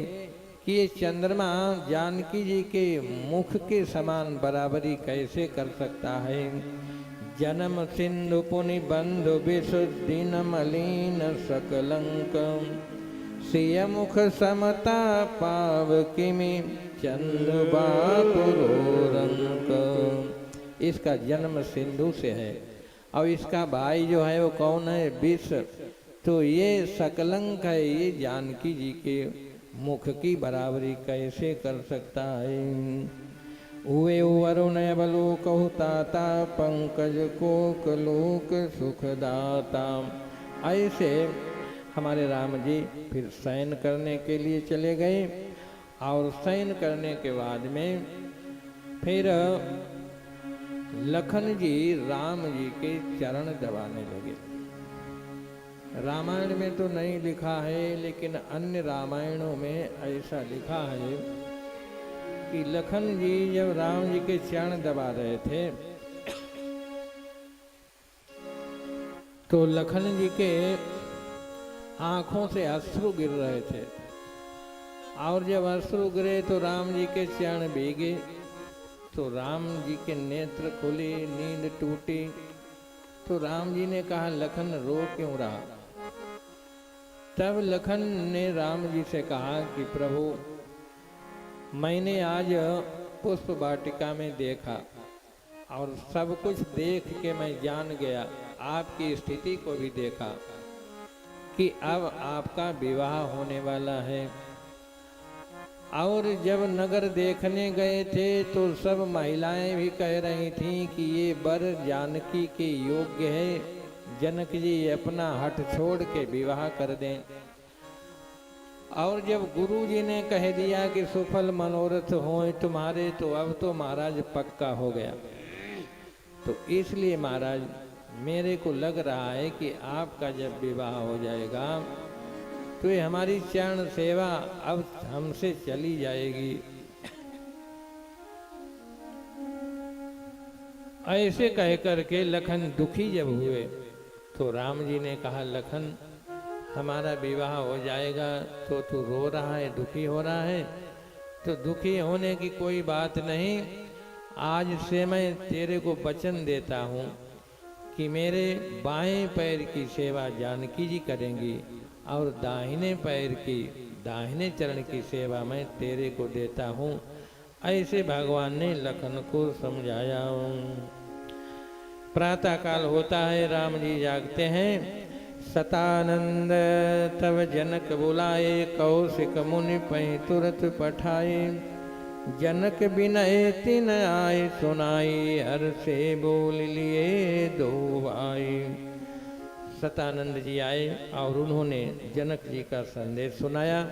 कि ये चंद्रमा जानकी जी के मुख के समान बराबरी कैसे कर सकता है। जन्म सिंधु पुनि बंधु विशुद्धिन मलिन सकलंक, सिय मुख समता पाव किमि चंद्र बापुरोरंक। इसका जन्म सिंधु से है और इसका भाई जो है वो कौन है, विष। तो ये सकलंक है, ये जानकी जी के मुख की बराबरी कैसे कर सकता है। उवे वरुण बलोक ताता, पंकज कोक लोक सुखदाता। ऐसे हमारे राम जी फिर शयन करने के लिए चले गए और शयन करने के बाद में फिर लखन जी राम जी के चरण दबाने लगे। रामायण में तो नहीं लिखा है, लेकिन अन्य रामायणों में ऐसा लिखा है कि लखन जी जब राम जी के चरण दबा रहे थे तो लखन जी के आंखों से अश्रु गिर रहे थे और जब अश्रु गिरे तो राम जी के चरण भीगे तो राम जी के नेत्र खुले, नींद टूटी। तो राम जी ने कहा, लखन रो क्यों रहा। तब लखन ने राम जी से कहा कि प्रभु, मैंने आज पुष्प वाटिका में देखा और सब कुछ देख के मैं जान गया, आपकी स्थिति को भी देखा कि अब आपका विवाह होने वाला है। और जब नगर देखने गए थे तो सब महिलाएं भी कह रही थीं कि ये वर जानकी के योग्य है, जनक जी अपना हठ छोड़ के विवाह कर दें। और जब गुरु जी ने कह दिया कि सुफल मनोरथ होए तुम्हारे, तो अब तो महाराज पक्का हो गया। तो इसलिए महाराज मेरे को लग रहा है कि आपका जब विवाह हो जाएगा तो ये हमारी चरण सेवा अब हमसे चली जाएगी। ऐसे कह करके लखन दुखी जब हुए तो राम जी ने कहा, लखन हमारा विवाह हो जाएगा तो तू रो रहा है, दुखी हो रहा है। तो दुखी होने की कोई बात नहीं, आज से मैं तेरे को वचन देता हूँ कि मेरे बाएं पैर की सेवा जानकी जी करेंगी और दाहिने पैर की, दाहिने चरण की सेवा मैं तेरे को देता हूँ। ऐसे भगवान ने लखन को समझाया। प्रातः काल होता है, राम जी जागते हैं। सतानंद तब जनक बुलाए, कौशिक मुनि पै तुरत पठाए। जनक बिनय तिन आए, सुनाई हर से बोल लिए दो भाई। सतानंद जी आए और उन्होंने जनक जी का संदेश सुनाया।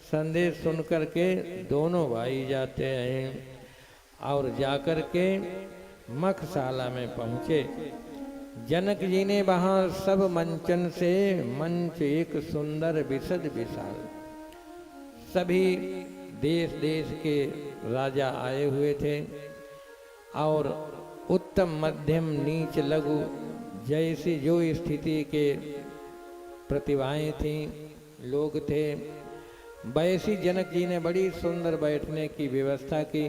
संदेश सुन करके दोनों भाई जाते हैं और जाकर के मखशाला में पहुँचे। जनक जी ने वहाँ सब मंचन से मंच एक सुंदर विशद विशाल, सभी देश देश के राजा आए हुए थे और उत्तम मध्यम नीच लघु जैसी जो स्थिति के प्रतिभाएं थीं, लोग थे, वैसी जनक जी ने बड़ी सुंदर बैठने की व्यवस्था की।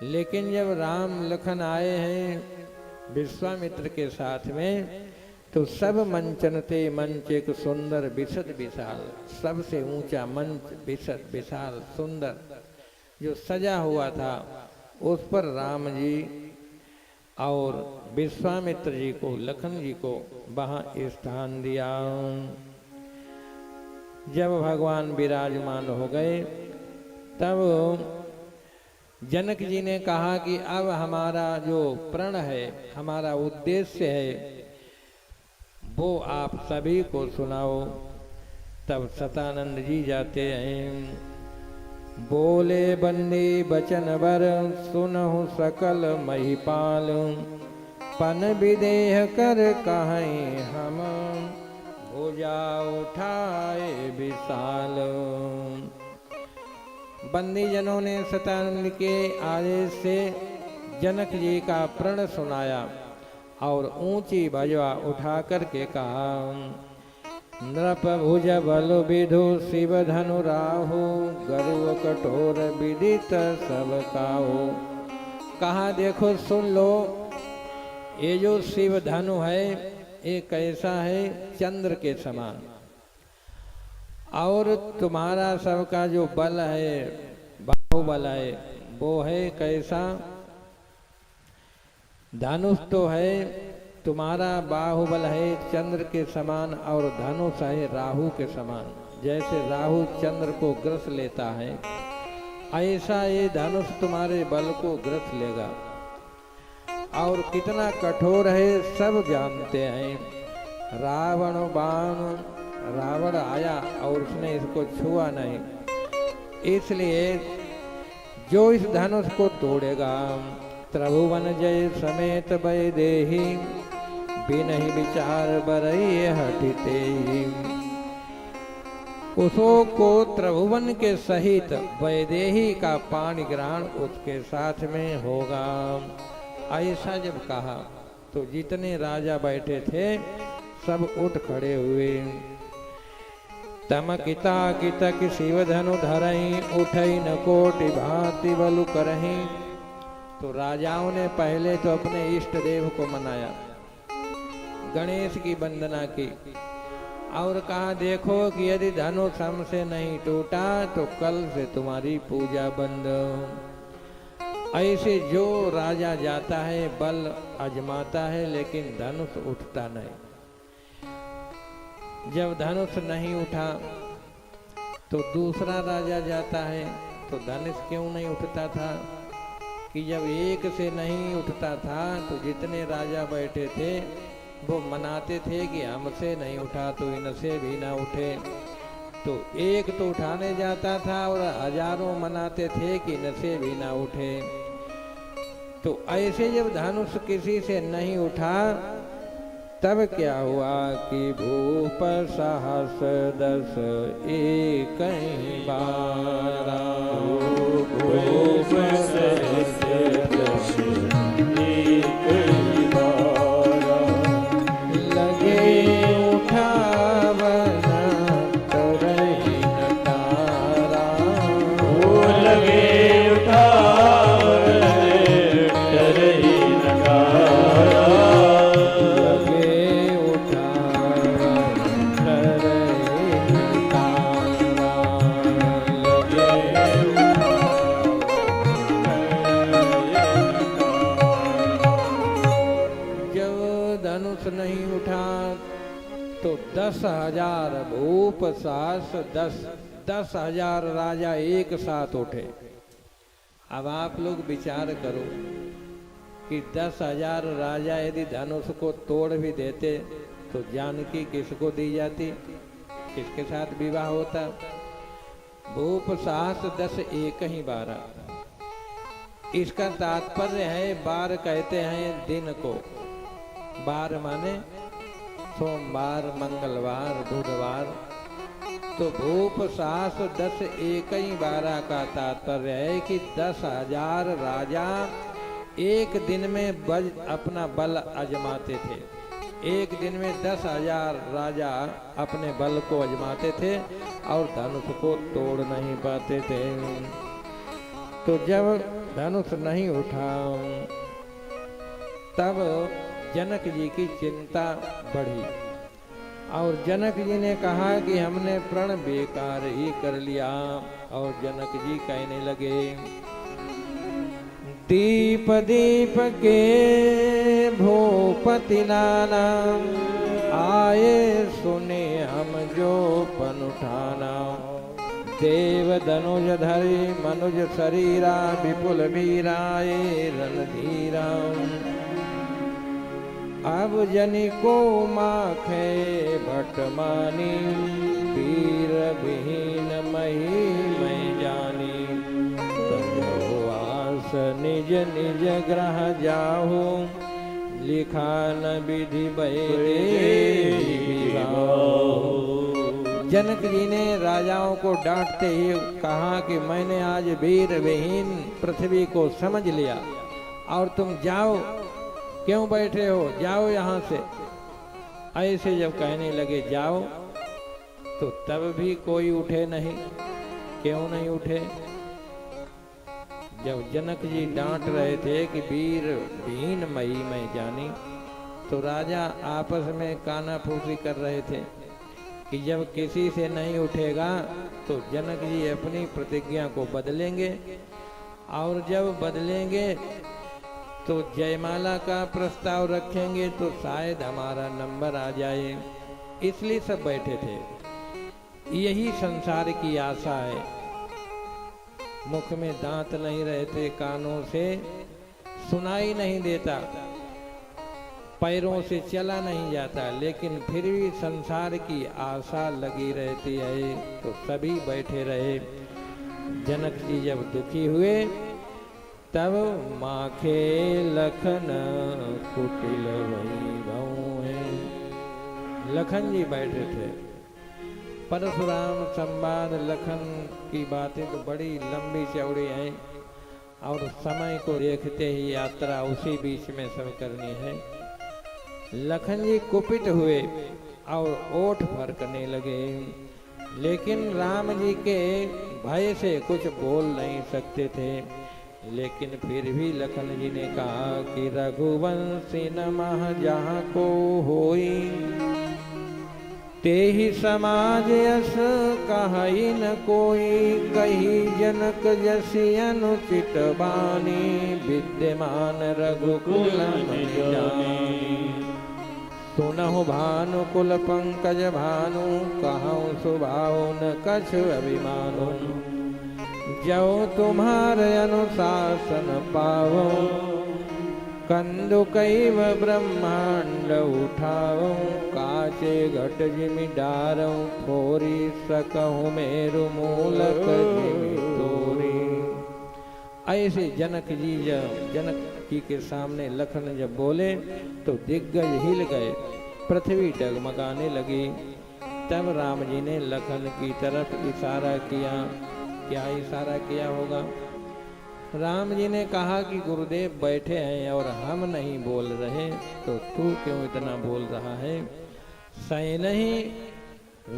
लेकिन जब राम लखन आए हैं विश्वामित्र के साथ में, तो सब मंचन थे। मंच एक सुंदर विशद विशाल, सबसे ऊंचा मंच विशद विशाल सुंदर जो सजा हुआ था, उस पर राम जी और विश्वामित्र जी को, लखन जी को वहाँ स्थान दिया। जब भगवान विराजमान हो गए तब जनक जी ने कहा कि अब हमारा जो प्रण है, हमारा उद्देश्य है, वो आप सभी को सुनाओ। तब सतानंद जी जाते हैं। बोले बंदी बचन बर, सुनहु सकल महिपाल। पन विदेह कर कहें हम, भुजा उठाए विशाल। बंदी जनों ने सतानंद के आदेश से जनक जी का प्रण सुनाया और ऊंची भजवा उठा करके कहा, नृप भुज बल विधु शिव धनु राहु, गर्व कठोर विदित सब काहू। कहा देखो सुन लो, ये जो शिव धनु है ये कैसा है, चंद्र के समान, और तुम्हारा सबका जो बल है, बाहुबल है, वो है कैसा, धनुष तो है तुम्हारा, बाहुबल है चंद्र के समान, और धनुष है राहु के समान। जैसे राहु चंद्र को ग्रस लेता है, ऐसा ये धनुष तुम्हारे बल को ग्रस लेगा। और कितना कठोर है सब जानते हैं। रावण बाण, रावण आया और उसने इसको छुआ नहीं, इसलिए जो इस धनुष को तोड़ेगा, त्रिभुवन जय समेत वैदेही, बिनहि विचार बरई हटिते। उसको त्रिभुवन के सहित वैदेही का पाणी ग्रहण उसके साथ में होगा। ऐसा जब कहा तो जितने राजा बैठे थे सब उठ खड़े हुए। तमकिता कितक शिव धनु धरई, उठई न कोटि भांति बलु करही। तो राजाओं ने पहले तो अपने इष्ट देव को मनाया, गणेश की वंदना की और कहा देखो कि यदि धनुष हमसे नहीं टूटा तो कल से तुम्हारी पूजा बंद। ऐसे जो राजा जाता है बल आजमाता है, लेकिन धनुष उठता नहीं। जब धनुष नहीं उठा तो दूसरा राजा जाता है, तो धनुष क्यों नहीं उठता था कि जब एक से नहीं उठता था तो जितने राजा बैठे थे वो मनाते थे कि हमसे नहीं उठा तो इनसे भी ना उठे। तो एक तो उठाने जाता था और हजारों मनाते थे कि नशे भी ना उठे। तो ऐसे जब धनुष किसी से नहीं उठा तब क्या हुआ कि भूप सहस दस एक बारा, भूप सहस दस एक बारा, लगे उठावन तरहि नकारा, लगे उठावन तरहि नकारा, लगे उठावन तरहि नकारा, जब धनुष नहीं उठा तो 10,000 भूप सास 10,000 राजा एक साथ उठे। अब आप लोग विचार करो कि 10,000 राजा यदि धनुष को तोड़ भी देते तो जानकी किसको दी जाती, किसके साथ विवाह होता। भूप साहस 10 एक ही 12। इसका तात्पर्य है, बार कहते हैं दिन को, बार माने सोमवार, मंगलवार, बुधवार। तो भूप साहस 10 एक ही 12 का तात्पर्य है कि 10,000 राजा एक दिन में अपना बल आजमाते थे। एक दिन में 10,000 राजा अपने बल को आजमाते थे और धनुष को तोड़ नहीं पाते थे। तो जब धनुष नहीं उठा तब जनक जी की चिंता बढ़ी और जनक जी ने कहा कि हमने प्रण बेकार ही कर लिया। और जनक जी कहने लगे, दीप दीप के भूपति नाना, आए सुने हम जो पन उठाना। देव धनुज धरि मनुज शरीरा, विपुल वीराए रणधीरा। अब जनि को माखे भटमानी, वीर विहीन मही मैं जानी। तजो आस निज निज ग्रह जाहु, लिखा न विधि जनक जी ने राजाओं को डांटते ही कहा कि मैंने आज वीर विहीन पृथ्वी को समझ लिया और तुम जाओ, क्यों बैठे हो, जाओ यहाँ से। ऐसे जब कहने लगे जाओ तो तब भी कोई उठे नहीं। क्यों नहीं उठे? जब जनक जी डांट रहे थे कि वीर विहीन मई मैं जानी, तो राजा आपस में कानाफूसी कर रहे थे कि जब किसी से नहीं उठेगा तो जनक जी अपनी प्रतिज्ञा को बदलेंगे और जब बदलेंगे तो जयमाला का प्रस्ताव रखेंगे तो शायद हमारा नंबर आ जाए। इसलिए सब बैठे थे। यही संसार की आशा है। मुख में दांत नहीं रहते, कानों से सुनाई नहीं देता, पैरों से चला नहीं जाता, लेकिन फिर भी संसार की आशा लगी रहती है। तो सभी बैठे रहे। जनक जी जब दुखी हुए तब माखे लखन कुटिल वैभव। लखन जी बैठे थे। परशुराम संवाद लखन की बातें तो बड़ी लंबी चौड़ी हैं और समय को देखते ही यात्रा उसी बीच में सब करनी है। लखन जी कुपित हुए और ओठ फरकने लगे, लेकिन राम जी के भय से कुछ बोल नहीं सकते थे। लेकिन फिर भी लखन जी ने कहा कि रघुवंशी नमः जहाँ को होई, ते ही समाज यस कहि न कोई। कही जनक जसी अनुचित बानी, विद्यमान रघुकुल जानी। सुनहु भानुकुल पंकज भानु, कहूँ सुभाव न कछ अभिमानु। जो तुम्हारे अनुशासन पावो, कंदुकैव ब्रह्मांड उठाऊं, काचे घट जिमि डारूं, फोरी सकहूं मेरु मूलक जिमि तोरी। ऐसे जनक जी के सामने लखन जब बोले तो दिग्गज हिल गए, पृथ्वी डगमगाने लगी। तब राम जी ने लखन की तरफ इशारा किया। क्या इशारा किया होगा? राम जी ने कहा कि गुरुदेव बैठे हैं और हम नहीं बोल रहे, तो तू क्यों इतना बोल रहा है? सै नहीं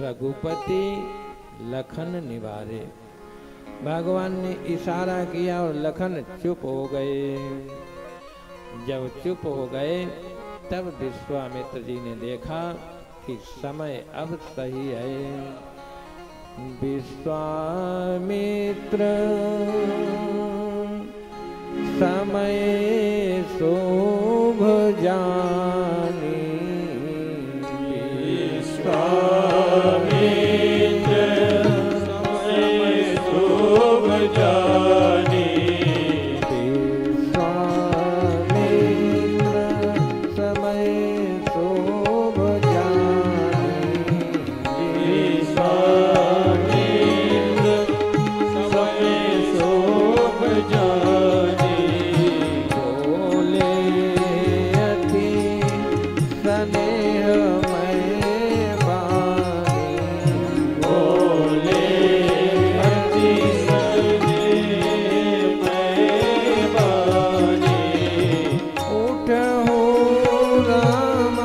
रघुपति लखन निवारे। भगवान ने इशारा किया और लखन चुप हो गए। जब चुप हो गए तब विश्वामित्र जी ने देखा कि समय अब सही है। विश्वामित्र समय शोभ जानी, विश्वामित्र समय शोभ जानी, विश्वामित्र समय शोभ जानी, विश्वामित्र समय शोभ जानी। बोले अति स्नेहमय वाणी, बोले अति स्नेहमय वाणी। उठहु राम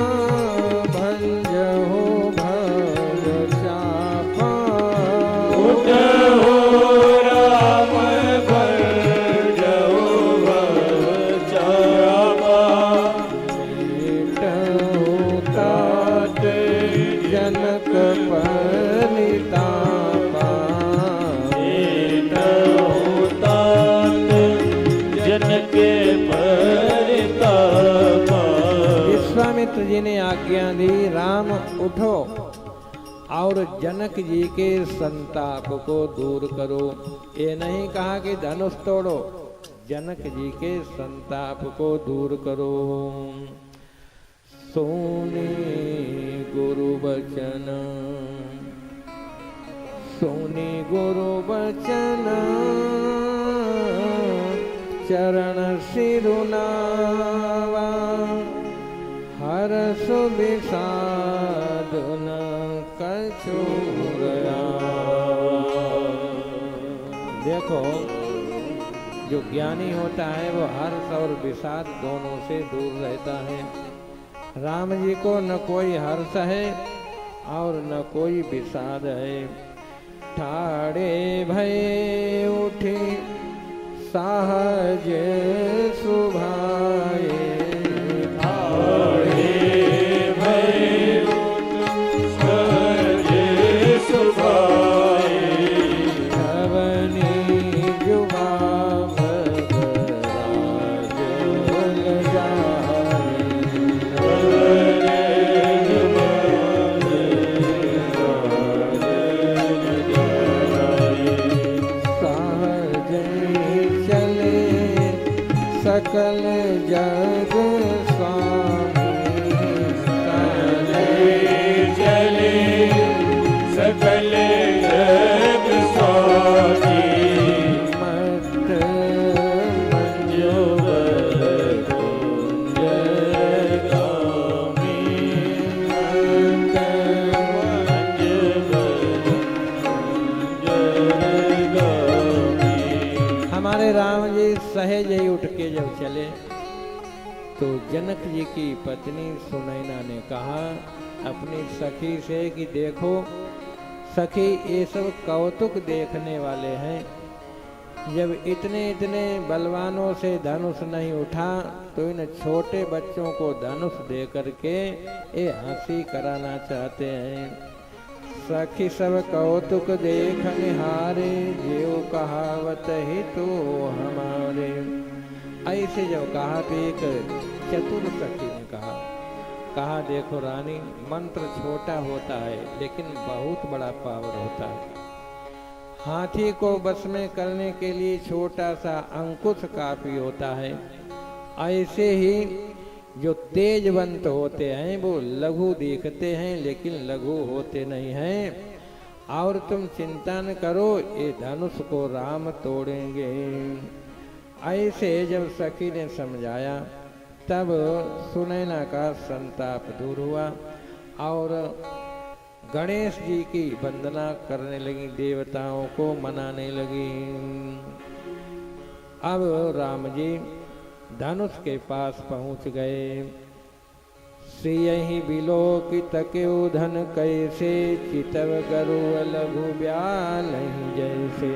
भंजहु भज चापा, उठहु राम भंजहु भज चापा। लेटहु तात जनक परितापा, लेटहु तात जनक परितापा। विश्वामित्र जी ने आज्ञा दी, राम उठो और जनक जी के संताप को दूर करो। ये नहीं कहा कि धनुष तोड़ो, जनक जी के संताप को दूर करो। सोने गुरु वचन, सोने गुरु वचन, चरण सिरुनावा, हरस विषाद न कछु देखो, जो ज्ञानी होता है वो हर्ष और विषाद दोनों से दूर रहता है। राम जी को न कोई हर्ष है और न कोई विषाद है। ठाड़े भय उठे सहज सुभाए, ठाड़े भय सहज सुभाए। धवनी जुबा भगराज बल जाए, सहज चले सकल जग स्वामी, चले सकल जग स्वामी। मत मंजोबर कुंजगामी, मत मंजबर कुंजगामी। हमारे राम जी सहज ही उठ के जब चले तो जनक जी की पत्नी सुनैना ने कहा अपनी सखी से कि देखो सखी, ये सब कौतुक देखने वाले हैं। जब इतने इतने बलवानों से धनुष नहीं उठा तो इन छोटे बच्चों को धनुष दे करके ये हंसी कराना चाहते हैं। सखी सब कौतुक देख निहारे, जीव कहावत ही तो हमारे। ऐसे जब कहा तो एक चतुर सखी ने कहा देखो रानी, मंत्र छोटा होता है लेकिन बहुत बड़ा पावर होता है। हाथी को बस में करने के लिए छोटा सा अंकुश काफी होता है। ऐसे ही जो तेजवंत होते हैं वो लघु दिखते हैं लेकिन लघु होते नहीं हैं। और तुम चिंता न करो, ये धनुष को राम तोड़ेंगे। ऐसे जब सखी ने समझाया तब सुनैना का संताप दूर हुआ और गणेश जी की वंदना करने लगी, देवताओं को मनाने लगी। अब राम जी धनुष के पास पहुंच गए। श्री बिलोकित क्यों धन कैसे, चितव गरु लघु ब्याल जैसे।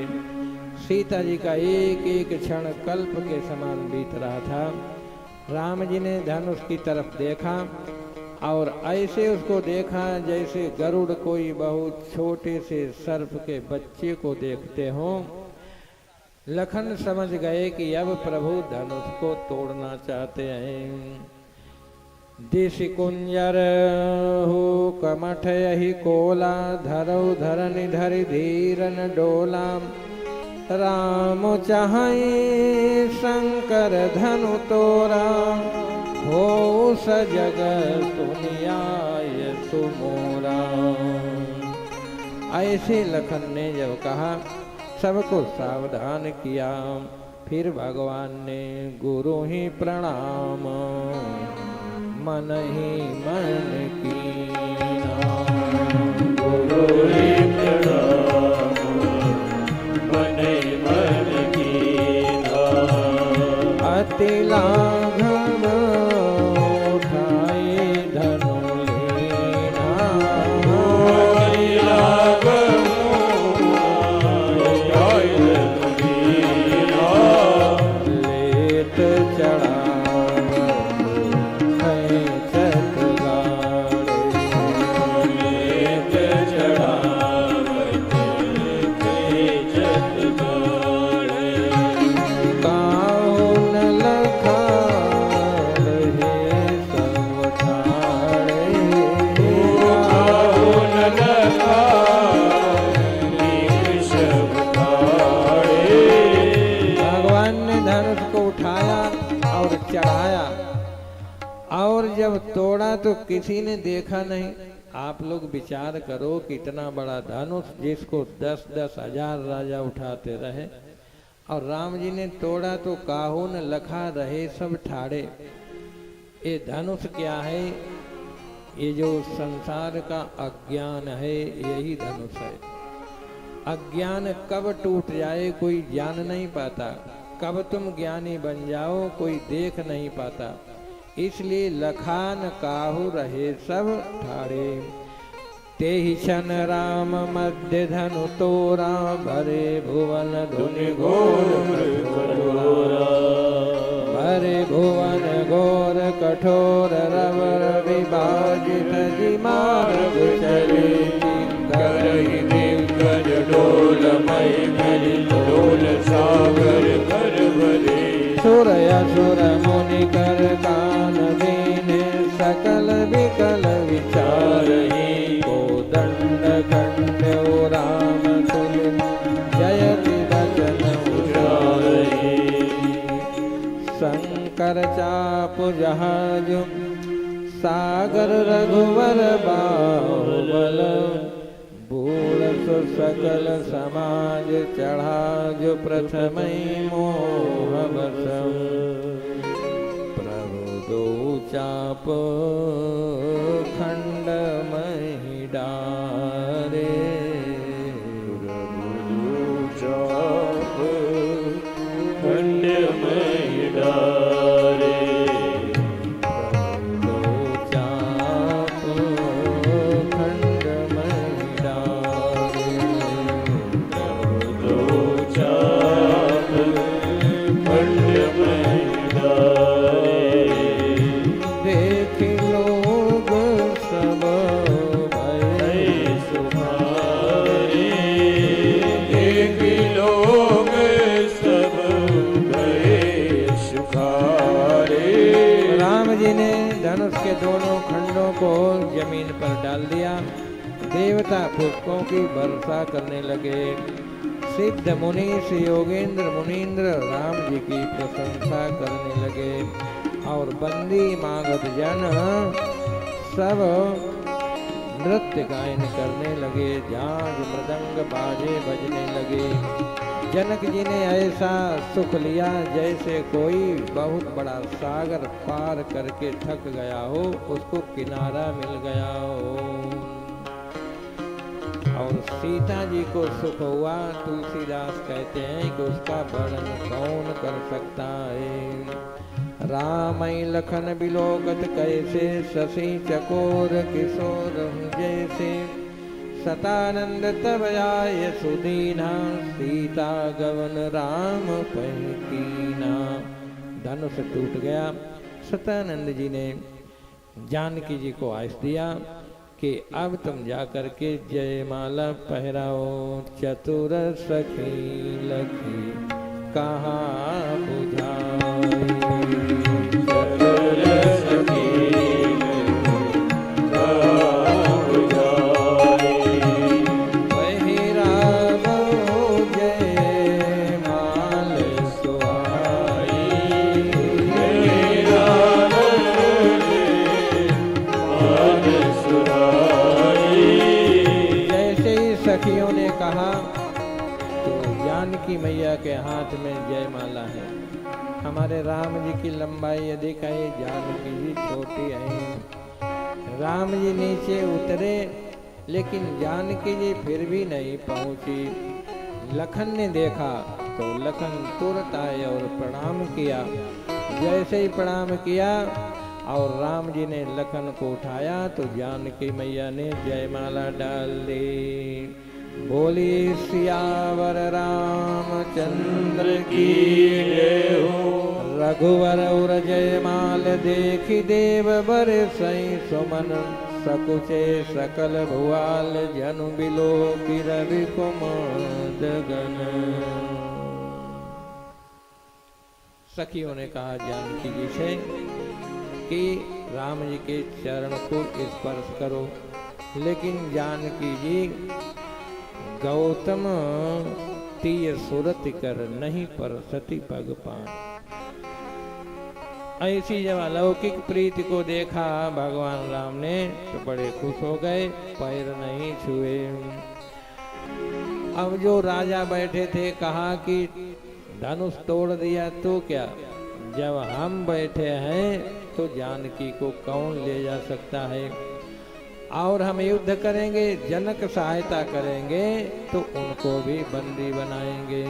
सीता जी का एक एक क्षण कल्प के समान बीत रहा था। राम जी ने धनुष की तरफ देखा और ऐसे उसको देखा जैसे गरुड़ कोई बहुत छोटे से सर्प के बच्चे को देखते हों। लखन समझ गए कि अब प्रभु धनुष को तोड़ना चाहते हैं। दिश कुंजर हो कमठ यही कोला, धरौ धरनि धरि धीरन डोला। राम चाहे शंकर धनु तोरा, हो सजग सुनियाय सुमोरा। ऐसे लखन ने जब कहा सबको सावधान किया। फिर भगवान ने गुरु ही प्रणाम, मन ही मन कीना। गुरु ही प्रणाम, मन ही मन कीना। अति लाघव उठाए धनु लेना, अति लाघव उठाए धनु लेना। लेत चढ़ा चढ़ाया और जब तोड़ा तो किसी ने देखा नहीं। आप लोग विचार करो कितना बड़ा धनुष जिसको 10-10 हजार राजा उठाते रहे और राम जी ने तोड़ा तो काहू न लखा रहे सब ठाड़े। ये धनुष क्या है? ये जो संसार का अज्ञान है यही धनुष है। अज्ञान कब टूट जाए कोई जान नहीं पाता, कब तुम ज्ञानी बन जाओ कोई देख नहीं पाता। इसलिए लखान काहू रहे सब ठाड़े। ते ही क्षण राम मध्य धनु तोरा, भरे भुवन धुनि घोर कठोरा। भरे भुवन घोर कठोर, रवर विभाजित जी मार्ग चले। करहि दिग्गज डोल मई मिलि, डोल सागर कर भरे। सुर असुर मुनि कर कान दीने, सकल विकल विचारहि। को दंड खंड राम तुल, जयति बचन उजारहि। शंकर चाप जहाज, सागर रघुवर बाहुबल। बूढ़ सो सकल समाज, चढ़ा जो प्रथम मोह बसम। प्रभु दो चाप खंड मही डारे। प्रभु दो चाप खंड मही डारे। धनुष के दोनों खंडों को जमीन पर डाल दिया। देवता पुष्पों की वर्षा करने लगे। सिद्ध मुनीष योगेंद्र मुनीन्द्र राम जी की प्रशंसा करने लगे और बंदी मागध जन सब नृत्य गायन करने लगे, झांझ मृदंग बाजे बजने लगे। जनक जी ने ऐसा सुख लिया जैसे कोई बहुत बड़ा सागर पार करके थक गया हो, उसको किनारा मिल गया हो। और सीता जी को सुख हुआ, तुलसीदास कहते हैं कि उसका वर्णन कौन कर सकता है। रामई लखन बिलोकत कैसे, शशि चकोर किशोर जैसे। सतानंद तब आय सुदीना, सीता गवन राम पहकीना। धनुष टूट गया। सतानंद जी ने जानकी जी को आदेश दिया कि अब तुम जा करके जयमाला पहराओ। चतुर सखी लखी कहाँ बुझाई, चतुर सखी सखियों ने कहा तो जानकी मैया के हाथ में जयमाला है। हमारे राम जी की लंबाई अधिक है, जानकी जी छोटी है। राम जी नीचे उतरे लेकिन जानकी जी फिर भी नहीं पहुंची। लखन ने देखा तो लखन तुरंत आए और प्रणाम किया। जैसे ही प्रणाम किया और राम जी ने लखन को उठाया तो जानकी मैया ने जयमाला डाल दी। बोली सियावर रामचंद्र की जय हो। रघुवर उर जयमाल देखी देव बर सई सुमन। सकुचे सकल भुआल जनु बिलो की रवि कुमार गन। सखियों ने कहा जानकी जी से कि राम जी के चरण को स्पर्श करो, लेकिन जानकी जी गौतम तीय सुरत कर नहीं पर सती पग पान। ऐसी जब अलौकिक प्रीति को देखा भगवान राम ने तो बड़े खुश हो गए, पैर नहीं छुए। अब जो राजा बैठे थे कहा कि धनुष तोड़ दिया तो क्या, जब हम बैठे हैं तो जानकी को कौन ले जा सकता है। और हम युद्ध करेंगे, जनक सहायता करेंगे तो उनको भी बंदी बनाएंगे।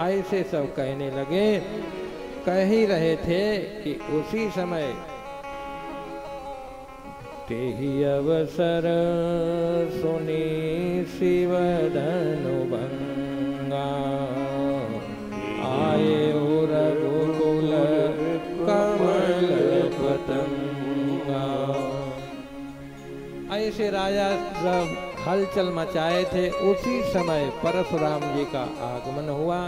ऐसे सब कहने लगे। कह ही रहे थे कि उसी समय तेहि अवसर सुनी शिव धनु भंगा। आए रघुकुल कमल पतंगा। ऐसे राजा सब हलचल मचाए थे। उसी समय परशुराम जी का आगमन हुआ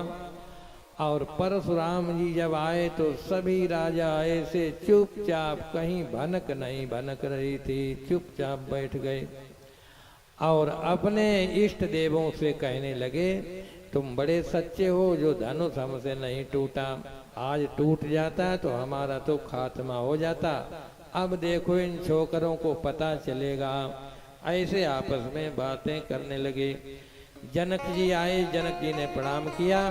और परशुराम जी जब आए तो सभी राजा ऐसे चुपचाप, कहीं भनक नहीं भनक रही थी, चुपचाप बैठ गए और अपने इष्ट देवों से कहने लगे तुम बड़े सच्चे हो, जो धनुष हमसे नहीं टूटा, आज टूट जाता तो हमारा तो खात्मा हो जाता। अब देखो इन छोकरों को पता चलेगा। ऐसे आपस में बातें करने लगे। जनक जी आए, जनक जी ने प्रणाम किया।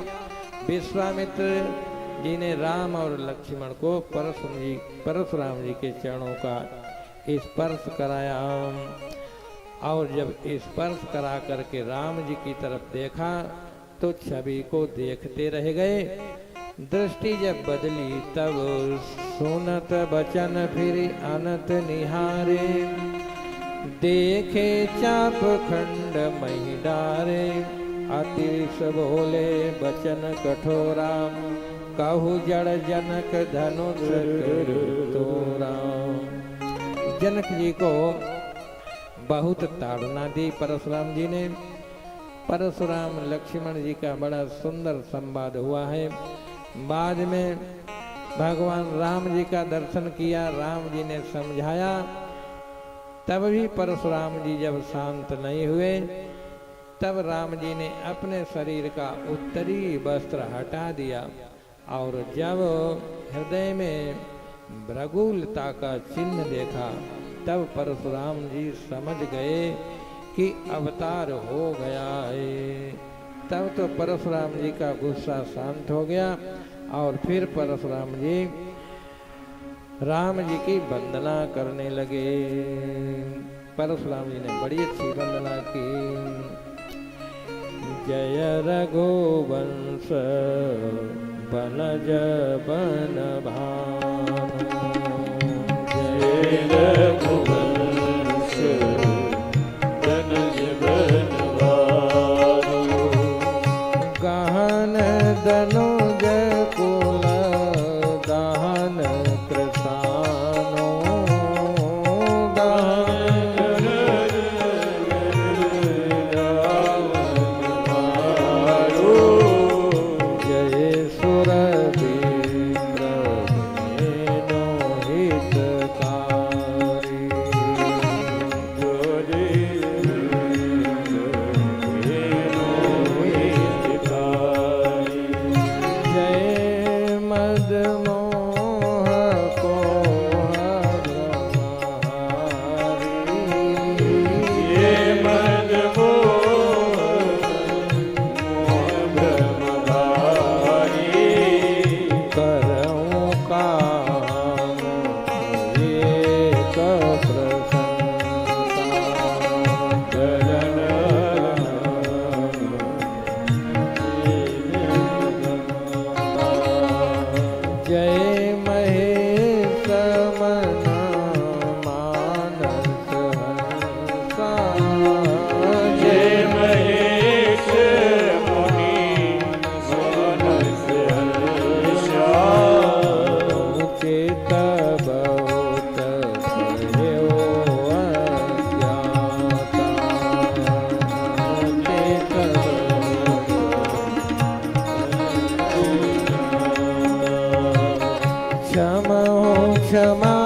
विश्वामित्र जी ने राम और लक्ष्मण को परशुराम जी के चरणों का स्पर्श कराया और जब स्पर्श करा करके राम जी की तरफ देखा तो छवि को देखते रह गए। दृष्टि जब बदली तब सुनत बचन फिर अनत निहारे। देखे चाप खंड मही डारे, अतिश बोले बचन कठोरा। कहु जड़ जनक धनुष तोरा। जनक जी को बहुत ताड़ना दी परशुराम जी ने। परशुराम लक्ष्मण जी का बड़ा सुंदर संवाद हुआ है। बाद में भगवान राम जी का दर्शन किया, राम जी ने समझाया, तब भी परशुराम जी जब शांत नहीं हुए तब राम जी ने अपने शरीर का उत्तरी वस्त्र हटा दिया और जब हृदय में भ्रगुलता का चिन्ह देखा तब परशुराम जी समझ गए कि अवतार हो गया है। तब तो परशुराम जी का गुस्सा शांत हो गया और फिर परशुराम जी राम जी की वंदना करने लगे। परशुराम जी ने बड़ी अच्छी वंदना की। जय रघुवंश बनज बन भानु, जय रघुवंश बनज बन भानु, गहन दनुज कुल दहन कृतानो, जय सुरवीर मेनो हितकारी, जय मदमोह को करऊं काम एक प्रसन्नता, जय महेश मन मानस हंसा, जय महेश मुनि मानस हर्षा, चेत बहुत भयो अज्ञाता, चेत क्षमा क्षमा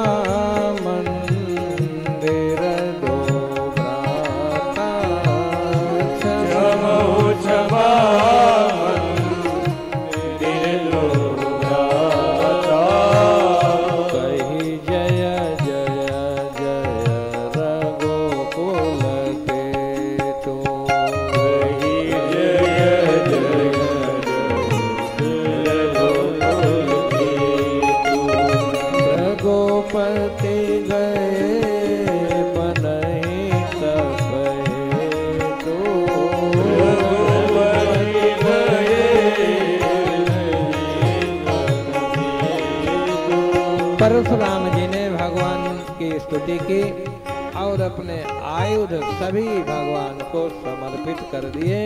मंदिर दो भ्राता, क्षमो क्षमा मंदिर लोभ्राता, कही जय जय जय रघुकुल के तो, कही जय जय रघुकुल कीर्तु, रघुपति गए बनहि तपहि तो, रघुपति परशुराम जी ने भगवान की स्तुति की और अपने आयुध सभी भगवान को समर्पित कर दिए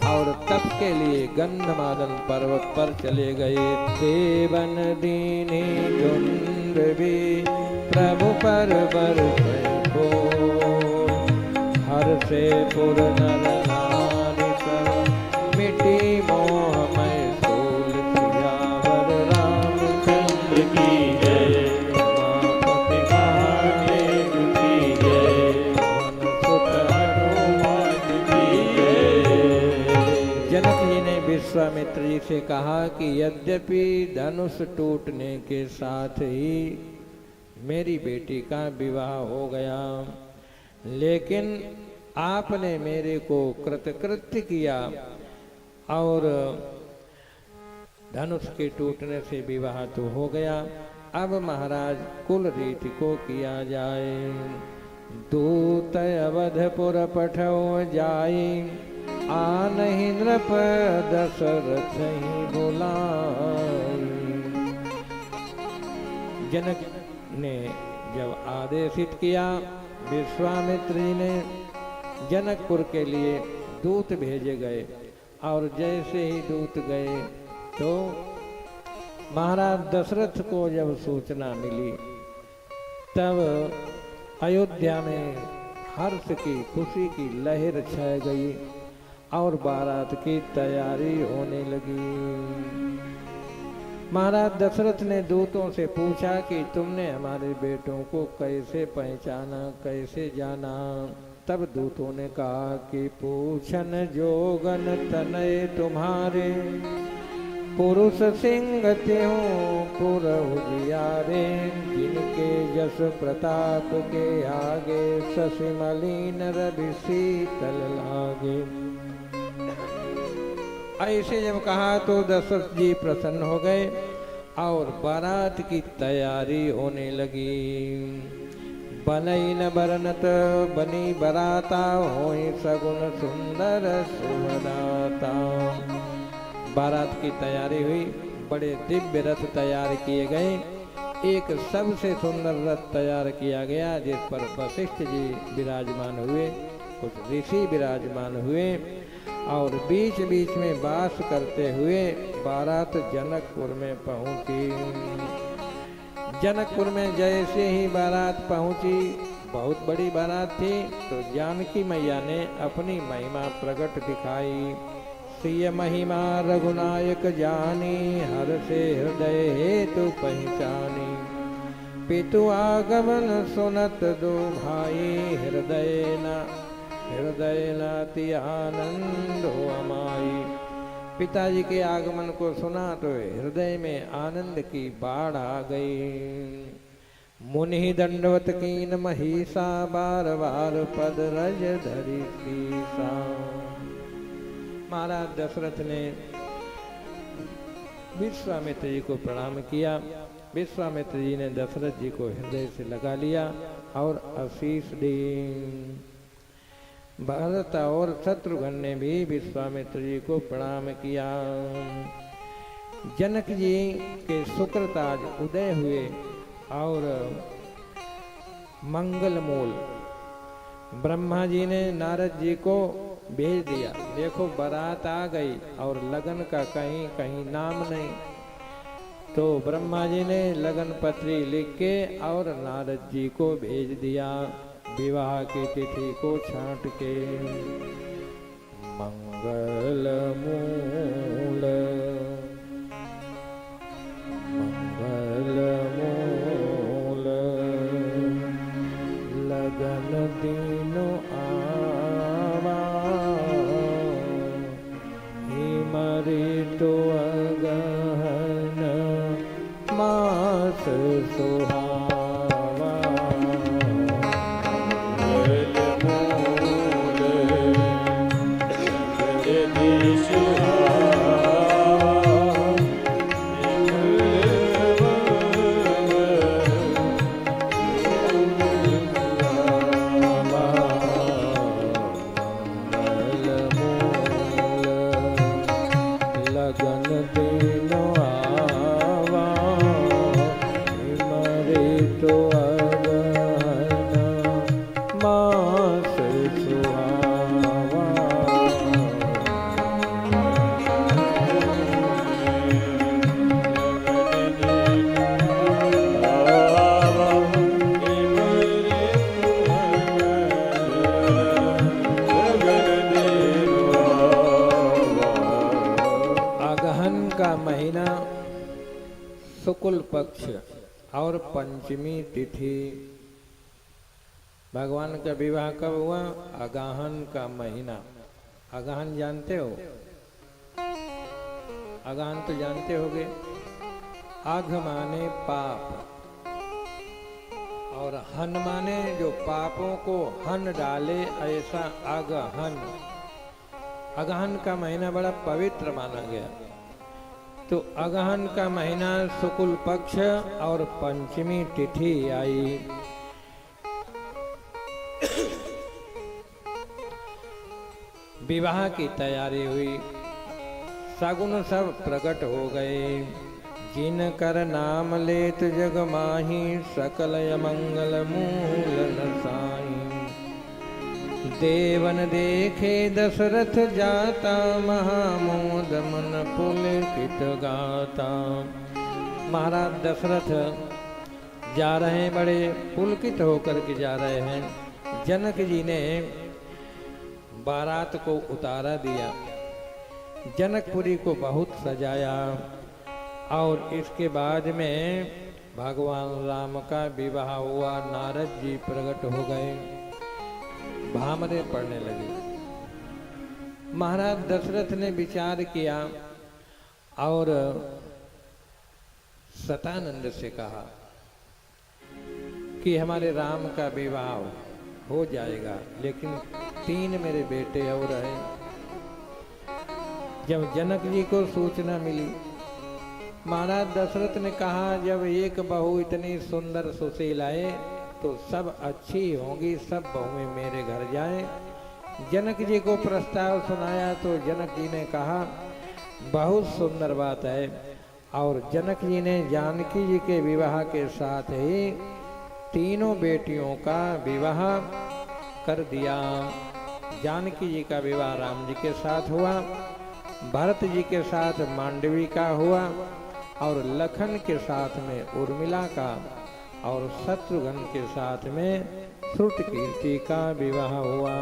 और तप के लिए गंधमादन पर्वत पर चले गए। देवन दीनी झुंड भी प्रभु पर बरसे को, हर से पुर नर नारी सब मिटी मोह मैं सोल सियावर रामचंद्र की जय, रमापति महादेव की जय, सुत हनुमान की जय। जनक जी ने विश्वामित्र जी से कहा कि यद्यपि धनुष टूटने के साथ ही मेरी बेटी का विवाह हो गया, लेकिन आपने मेरे को कृतकृत्य किया और धनुष के टूटने से विवाह तो हो गया। अब महाराज कुल रीति को किया जाए। दूत अवधपुर पठौ जाई, आनहि नृप दशरथ ही बुलाई। जनक ने जब आदेशित किया, विश्वामित्र जी ने जनकपुर के लिए दूत भेजे गए और जैसे ही दूत गए तो महाराज दशरथ को जब सूचना मिली तब अयोध्या में हर्ष की खुशी की लहर छा गई और बारात की तैयारी होने लगी। महाराज दशरथ ने दूतों से पूछा कि तुमने हमारे बेटों को कैसे पहचाना, कैसे जाना। तब दूतों ने कहा कि पूछन जोगन तनय तुम्हारे, पुरुष सिंह त्यों पुरहु जियारे, जिनके जस प्रताप के आगे, शशि मलिन रवि शीतल लागे। ऐसे जब कहा तो दशरथ जी प्रसन्न हो गए और बारात की तैयारी होने लगी। बनई न बरनत बनी बराता, होई सगुन सुंदर सुभदाता। बारात की तैयारी हुई, बड़े दिव्य रथ तैयार किए गए। एक सबसे सुंदर रथ तैयार किया गया जिस पर वशिष्ठ जी विराजमान हुए, कुछ ऋषि विराजमान हुए और बीच बीच में वास करते हुए बारात जनकपुर में पहुंची। जनकपुर में जैसे ही बारात पहुंची, बहुत बड़ी बारात थी, तो जानकी मैया ने अपनी महिमा प्रकट दिखाई। सिय महिमा रघुनायक जानी, हर से हृदय हेतु पहचानी। पितु आगमन सुनत दो भाई, हृदय नाति आनंद हो अमाई। पिताजी के आगमन को सुना तो हृदय में आनंद की बाढ़ आ गई। मुनि दंडवत कीन महिषा, बार बार पद रज धरि सीसा। महाराज दशरथ ने विश्वामित्र जी को प्रणाम किया। विश्वामित्र जी ने दशरथ जी को हृदय से लगा लिया और आशीष दी। भरत और शत्रुघ्न ने भी विश्वामित्र जी को प्रणाम किया। जनक जी के सुकृत आज उदय हुए और मंगल मूल ब्रह्मा जी ने नारद जी को भेज दिया। देखो बारात आ गई और लगन का कहीं कहीं नाम नहीं, तो ब्रह्मा जी ने लगन पत्री लिख के और नारद जी को भेज दिया। विवाह की तिथि को छांट के मंगल मूल लगन दीनो आवा, हिमरी तो अगहन मास सुहा। शुक्ल पक्ष और पंचमी तिथि। भगवान का विवाह कब हुआ? अगहन का महीना। अगहन जानते हो? अगहन तो जानते होगे। आघ माने पाप और हन माने जो पापों को हन डाले, ऐसा अगहन। अगहन का महीना बड़ा पवित्र माना गया। तो अगहन का महीना शुक्ल पक्ष और पंचमी तिथि आई। विवाह की तैयारी हुई, सगुन सब प्रकट हो गए। जिन कर नाम लेत जग माही, सकल अमंगल मूल नसाई। देवन देखे दशरथ जाता, महामोद मन पुलकित गाता। महाराज दशरथ जा रहे हैं, बड़े पुलकित होकर के जा रहे हैं। जनक जी ने बारात को उतारा दिया, जनकपुरी को बहुत सजाया और इसके बाद में भगवान राम का विवाह हुआ। नारद जी प्रकट हो गए। भामरे पड़ने लगी। महाराज दशरथ ने विचार किया और सतानंद से कहा कि हमारे राम का विवाह हो जाएगा, लेकिन 3 मेरे बेटे और हैं। जब जनक जी को सूचना मिली, महाराज दशरथ ने कहा जब एक बहू इतनी सुंदर सुशील आए तो सब अच्छी होंगी, सब बहुएं मेरे घर जाएं। जनक जी को प्रस्ताव सुनाया तो जनक जी ने कहा बहुत सुंदर बात है, और जनक जी ने जानकी जी के विवाह के साथ ही 3 बेटियों का विवाह कर दिया। जानकी जी का विवाह राम जी के साथ हुआ, भरत जी के साथ मांडवी का हुआ, और लखन के साथ में उर्मिला का, और शत्रुघ्न के साथ में श्रुतकीर्ति का विवाह हुआ।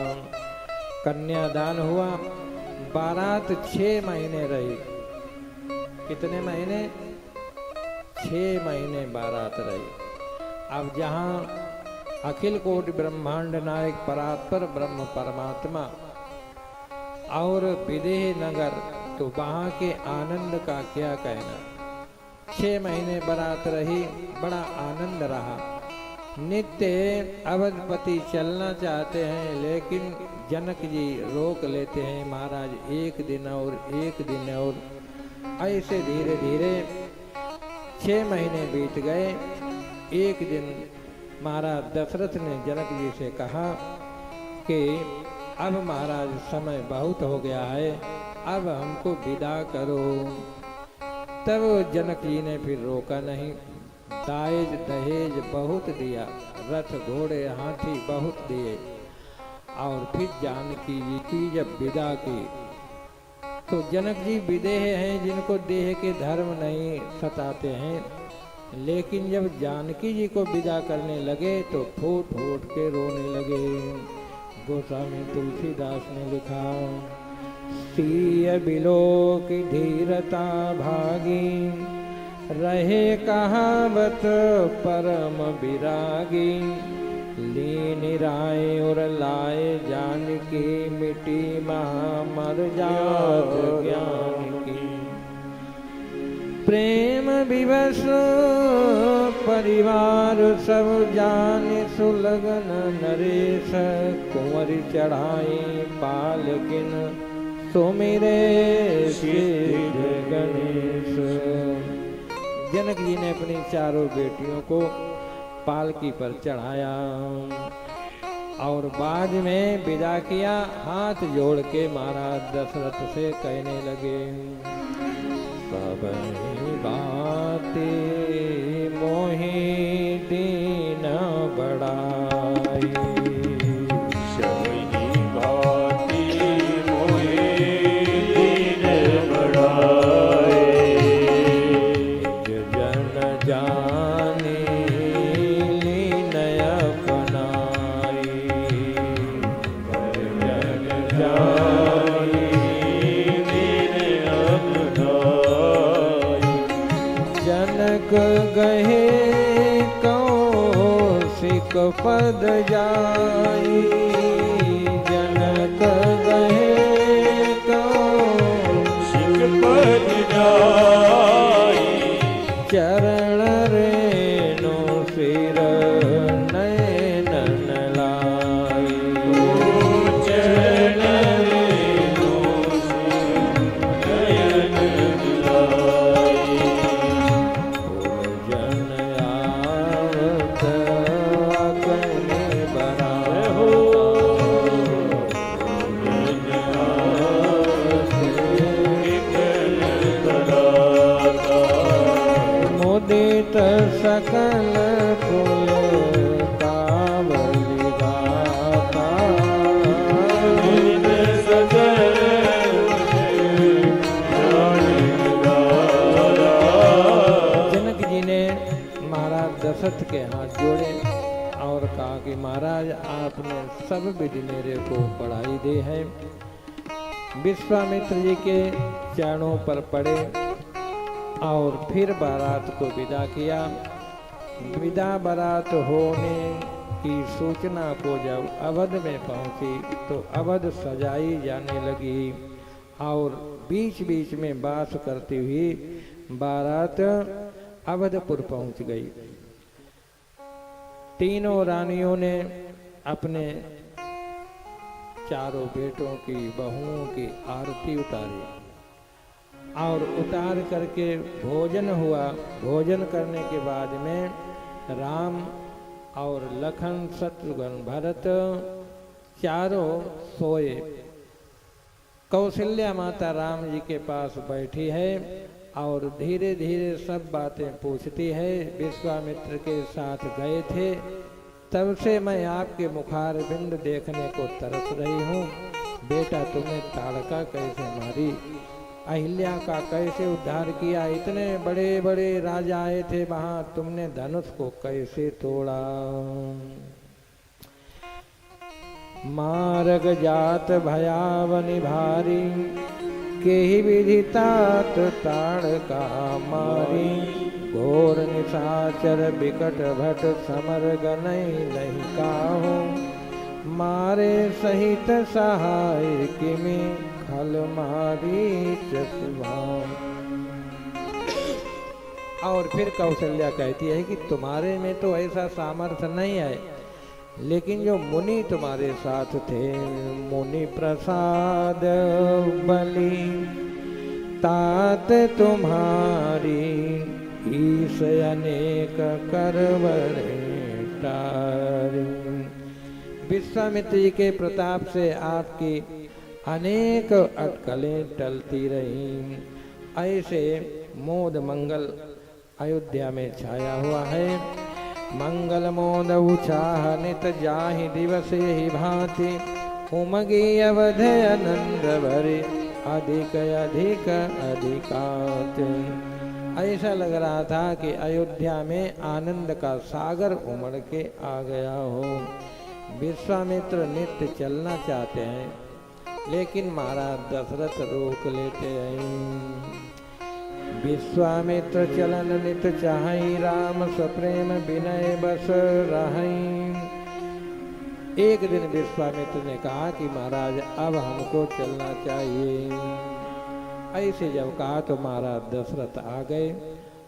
कन्यादान हुआ। बारात 6 महीने रही। कितने महीने? 6 महीने बारात रही। अब जहाँ अखिल कोटि ब्रह्मांड नायक परात्पर ब्रह्म परमात्मा और विदेह नगर, तो वहाँ के आनंद का क्या कहना। 6 महीने बारात रही, बड़ा आनंद रहा। नित्य अवधपति चलना चाहते हैं, लेकिन जनक जी रोक लेते हैं, महाराज 1 दिन और 1 दिन और। ऐसे धीरे धीरे 6 महीने बीत गए। एक दिन महाराज दशरथ ने जनक जी से कहा कि अब महाराज समय बहुत हो गया है, अब हमको विदा करो। तब जनक जी ने फिर रोका नहीं। दाएज दहेज बहुत दिया, रथ घोड़े हाथी बहुत दिए, और फिर जानकी जी की जब विदा की तो जनक जी विदेह हैं, जिनको देह के धर्म नहीं सताते हैं, लेकिन जब जानकी जी को विदा करने लगे तो फूट फूट के रोने लगे। गोस्वामी तुलसीदास ने लिखा, सिय बिलो की धीरता भागी, रहे कहावत परम विरागी, लीन राय और लाए जानकी, मिटी महामर जात ज्ञान की। प्रेम विवश परिवार सब जान, सुलगन नरेश, कुंवर चढ़ाई पालकिन, सुमिरे सिद्ध गणेश। जनक जी ने अपनी 4 बेटियों को पालकी पर चढ़ाया और बाद में विदा किया। हाथ जोड़ के महाराज दशरथ से कहने लगे, सब बातें मोहि दीन बड़ाई, गहे कौशिक पद जाई, जनक गहे कौशिक पद जाई, चरण रेणु सिर नयन लाई, चरण रेणु सिर नयन लाई, सकल कुल कावली गाता, जनक जी ने महाराज दशरथ के हाथ जोड़े और कहा कि महाराज आपने सब विधि मेरे को बढ़ाई दे है। विश्वामित्र जी के चरणों पर पड़े और फिर बारात को विदा किया। विदा बारात होने की सूचना को जब अवध में पहुंची तो अवध सजाई जाने लगी और बीच बीच में वास करती हुई बारात अवधपुर पहुंच गई। तीनों रानियों ने अपने चारों बेटों की बहुओं की आरती उतारी और उतार करके भोजन हुआ। भोजन करने के बाद में राम और लखन शत्रुघ्न भरत चारों सोए। कौशल्या माता राम जी के पास बैठी है और धीरे धीरे सब बातें पूछती है। विश्वामित्र के साथ गए थे, तब से मैं आपके मुखार बिंद देखने को तरस रही हूँ। बेटा तुमने ताड़का कैसे मारी, अहिल्या का कैसे उद्धार किया, इतने बड़े बड़े राजा आए थे वहां, तुमने धनुष को कैसे तोड़ा। मार्ग जात भयावनि भारी, के ही विधितात ताड़का मारी। घोर निशाचर विकट भट समर गनई नहीं काहू, मारे सहित सहाय किमि खल मारी चसुआ। और फिर कौशल्या कहती है कि तुम्हारे में तो ऐसा सामर्थ्य नहीं है, लेकिन जो मुनि तुम्हारे साथ थे, मुनि प्रसाद बलि तात तुम्हारी, ईश अनेक करवरे टारी। विश्वामित्र जी के प्रताप से आपकी अनेक अटकलें टलती रहीं। ऐसे मोद मंगल अयोध्या में छाया हुआ है। मंगल मोद उछाह नित जाहि दिवसे ही भांति, उमगी अवध आनंद भरे अधिक अधिक अधिकात। ऐसा लग रहा था कि अयोध्या में आनंद का सागर उमड़ के आ गया हो। विश्वामित्र नित्य चलना चाहते हैं, लेकिन महाराज दशरथ रोक लेते हैं। विश्वामित्र चलन नित चाहई, राम सप्रेम विनय बस रहई। एक दिन विश्वामित्र ने कहा कि महाराज अब हमको चलना चाहिए। ऐसे जब कहा तो महाराज दशरथ आ गए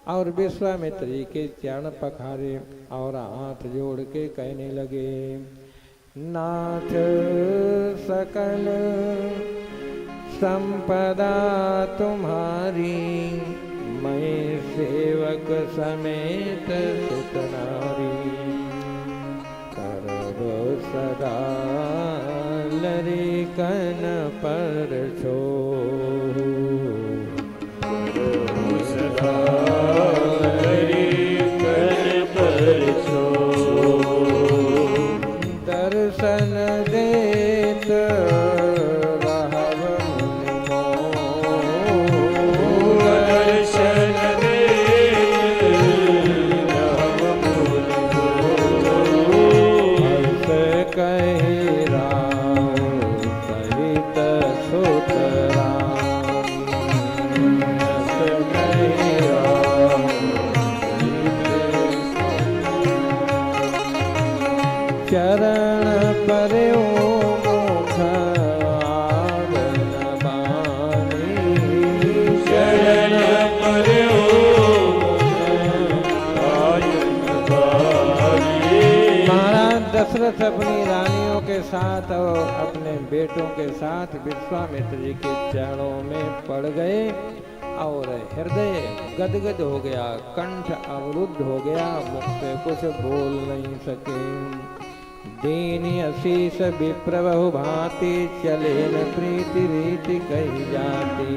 और विश्वामित्र जी के चरण पखारे और हाथ जोड़ के कहने लगे, नाथ सकल संपदा तुम्हारी, मैं सेवक समेत सुत नारी। करब सदा लरिकन पर छो, सदा लरिकन पर छो। दर्शन देत रहब मुनि मोह, दर्शन देत रहब मुनि मोह। हर्ष कहि राम सहित सुत राम, हर्ष कहि राम चरण पर्यो मुख आगन बानी। शरण पर्यो आयन बानी। महाराज दशरथ अपनी रानियों के साथ और अपने बेटों के साथ विश्वामित्र जी के चरणों में पड़ गए और हृदय गदगद हो गया, कंठ अवरुद्ध हो गया, मुख से कुछ बोल नहीं सके। दीनी अशीष विप्रवहु भांति, चले न प्रीति रीति कही जाती।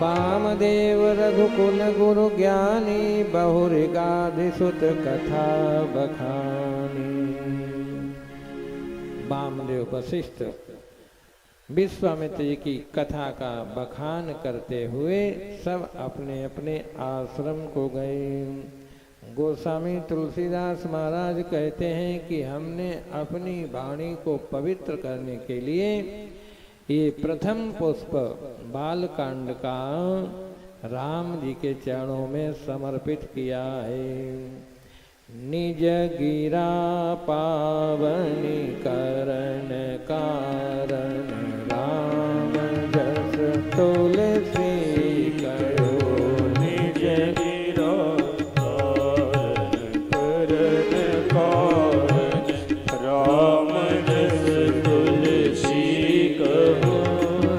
वामदेव रघुकुल गुरु ज्ञानी, बहुरि गाधि सुत कथा बखानी। वामदेव वशिष्ठ विश्वामित्र जी की कथा का बखान करते हुए सब अपने अपने आश्रम को गए। गोस्वामी तुलसीदास महाराज कहते हैं कि हमने अपनी वाणी को पवित्र करने के लिए ये प्रथम पुष्प बालकांड का राम जी के चरणों में समर्पित किया है। निज गिरा पावनी करण कारण राम जस तुलसी करो निज गिरा पावन करण कारण राम जस तुलसी कहो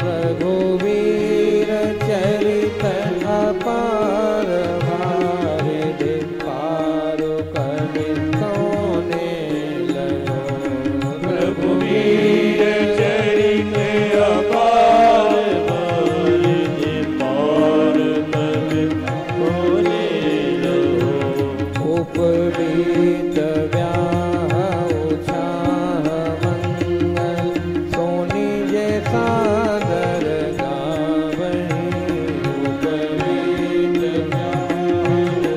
रघुवीर चरित अपार भारि पार कवि सोने लगो रघुवीर चरित अपार भारि पार कवि सोने लगो उपवीत व्याह उछाह मंगल सोनी जे सादर गावही उपवीत व्याह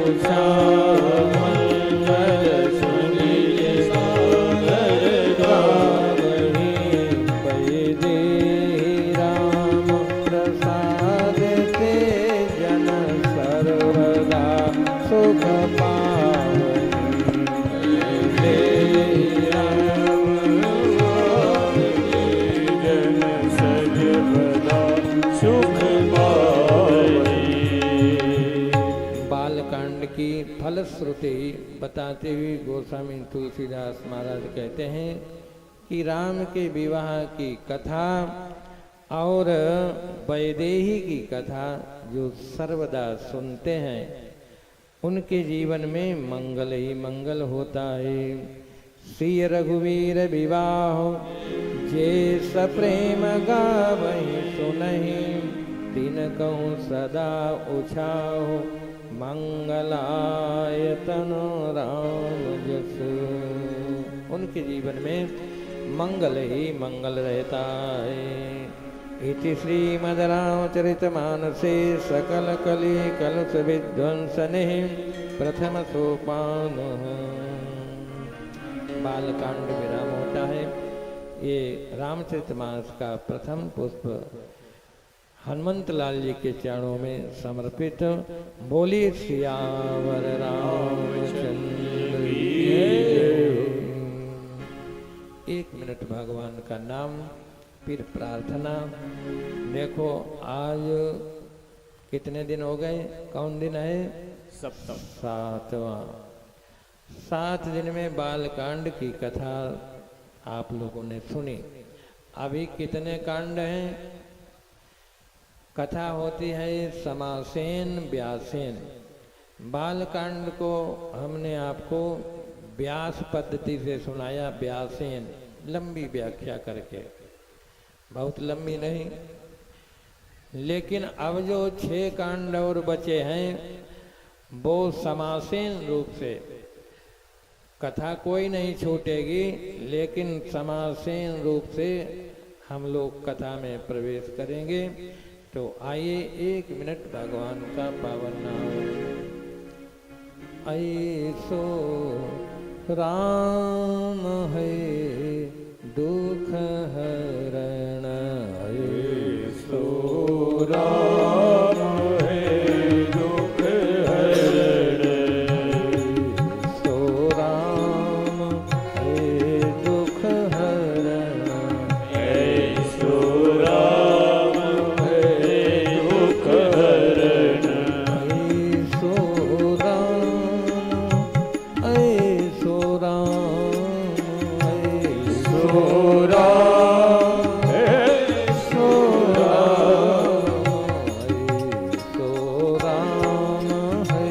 उछाह मंगल सोनी जे सादर गावही पै देहि राम प्रसाद ते जन सर्वदा सुख पावनी देहि राम जन सर्वदा सुख पावनी। बालकांड की फलश्रुति बताते हुए गोस्वामी तुलसीदास महाराज कहते हैं कि राम के विवाह की कथा और वैदेही की कथा जो सर्वदा सुनते हैं उनके जीवन में मंगल ही मंगल होता है। श्री रघुवीर विवाह जे सप्रेम गावहि सुनहि दिन कहूँ सदा उछाहो मंगलायतन राम जस। उनके जीवन में मंगल ही मंगल रहता है। इति श्रीमद् रामचरितमानसे सकल कली कलुष विध्वंसने प्रथम सोपान। बालकांड विराम होता है। ये रामचरितमानस का प्रथम पुष्प हनुमंत लाल जी के चरणों में समर्पित। बोलिए सियावर रामचंद्र की जय। 1 मिनट भगवान का नाम फिर प्रार्थना। देखो आज कितने दिन हो गए, कौन दिन है? सप्तम। 7वां। 7 दिन में बालकांड की कथा आप लोगों ने सुनी। अभी कितने कांड हैं? कथा होती है समासेन व्यासेन। बालकांड को हमने आपको व्यास पद्धति से सुनाया, व्यासेन, लंबी व्याख्या करके, बहुत लंबी नहीं। लेकिन अब जो 6 कांड और बचे हैं वो समासेन रूप से, कथा कोई नहीं छूटेगी लेकिन समासेन रूप से हम लोग कथा में प्रवेश करेंगे। तो आइए 1 मिनट भगवान का पावन नाम। ऐसो राम है दुख हरण, ऐसो राम है दुख हरण, ऐसो राम है दुख हरण, ऐसो राम है दुख हरण, ऐसो राम, ऐसो राम, ऐसो राम है ऐसो राम है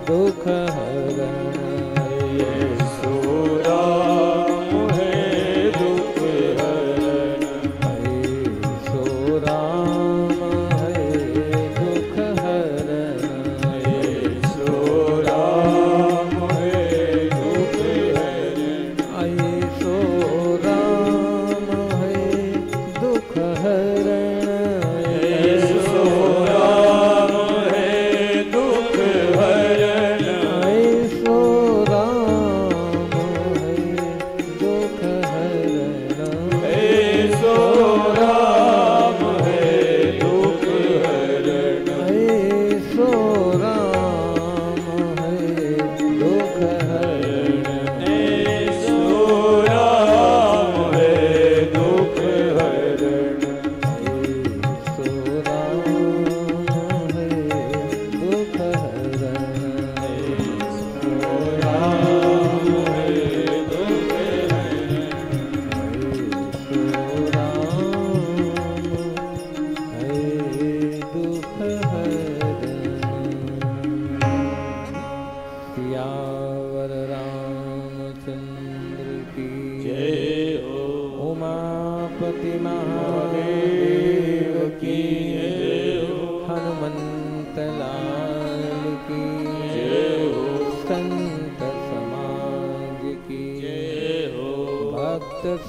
दुख हरण, ऐसो राम है दुख हरण, ऐसो राम है दुख हरण, ऐसो राम है दुख हरण, ऐसो राम है दुख हरण, ऐसो राम है दुख हरण, ऐसो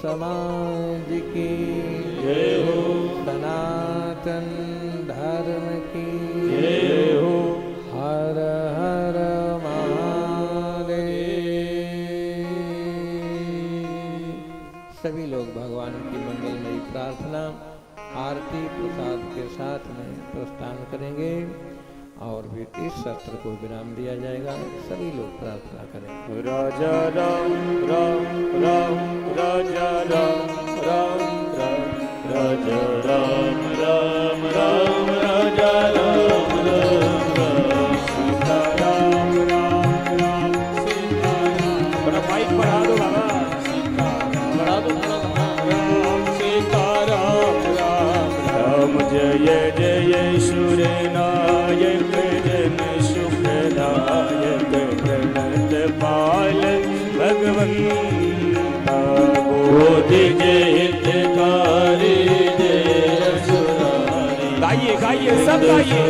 समाज की जय हो, सनातन धर्म की जय हो। हर हर महादेव। सभी लोग भगवान की मंगलमयी प्रार्थना आरती प्रसाद के साथ में प्रस्थान करेंगे और फिर इस सत्र को विराम दिया जाएगा। सभी लोग प्रार्थना करें। राजा राम राम राम, राजा राम राम राम, राजा राम राम राम, राजा राम राम राम, सीता राम राम राम, सीता राम। थोड़ा माइक बढ़ा दो बाबा, सीता बढ़ा दो राम, सीता राम राम राम। जय जय सुर नायक जन सुखदायक प्रणत पाल भगवंता, बोधि हितकारी जय असुरारी। गाइए गाइए सब गाइए।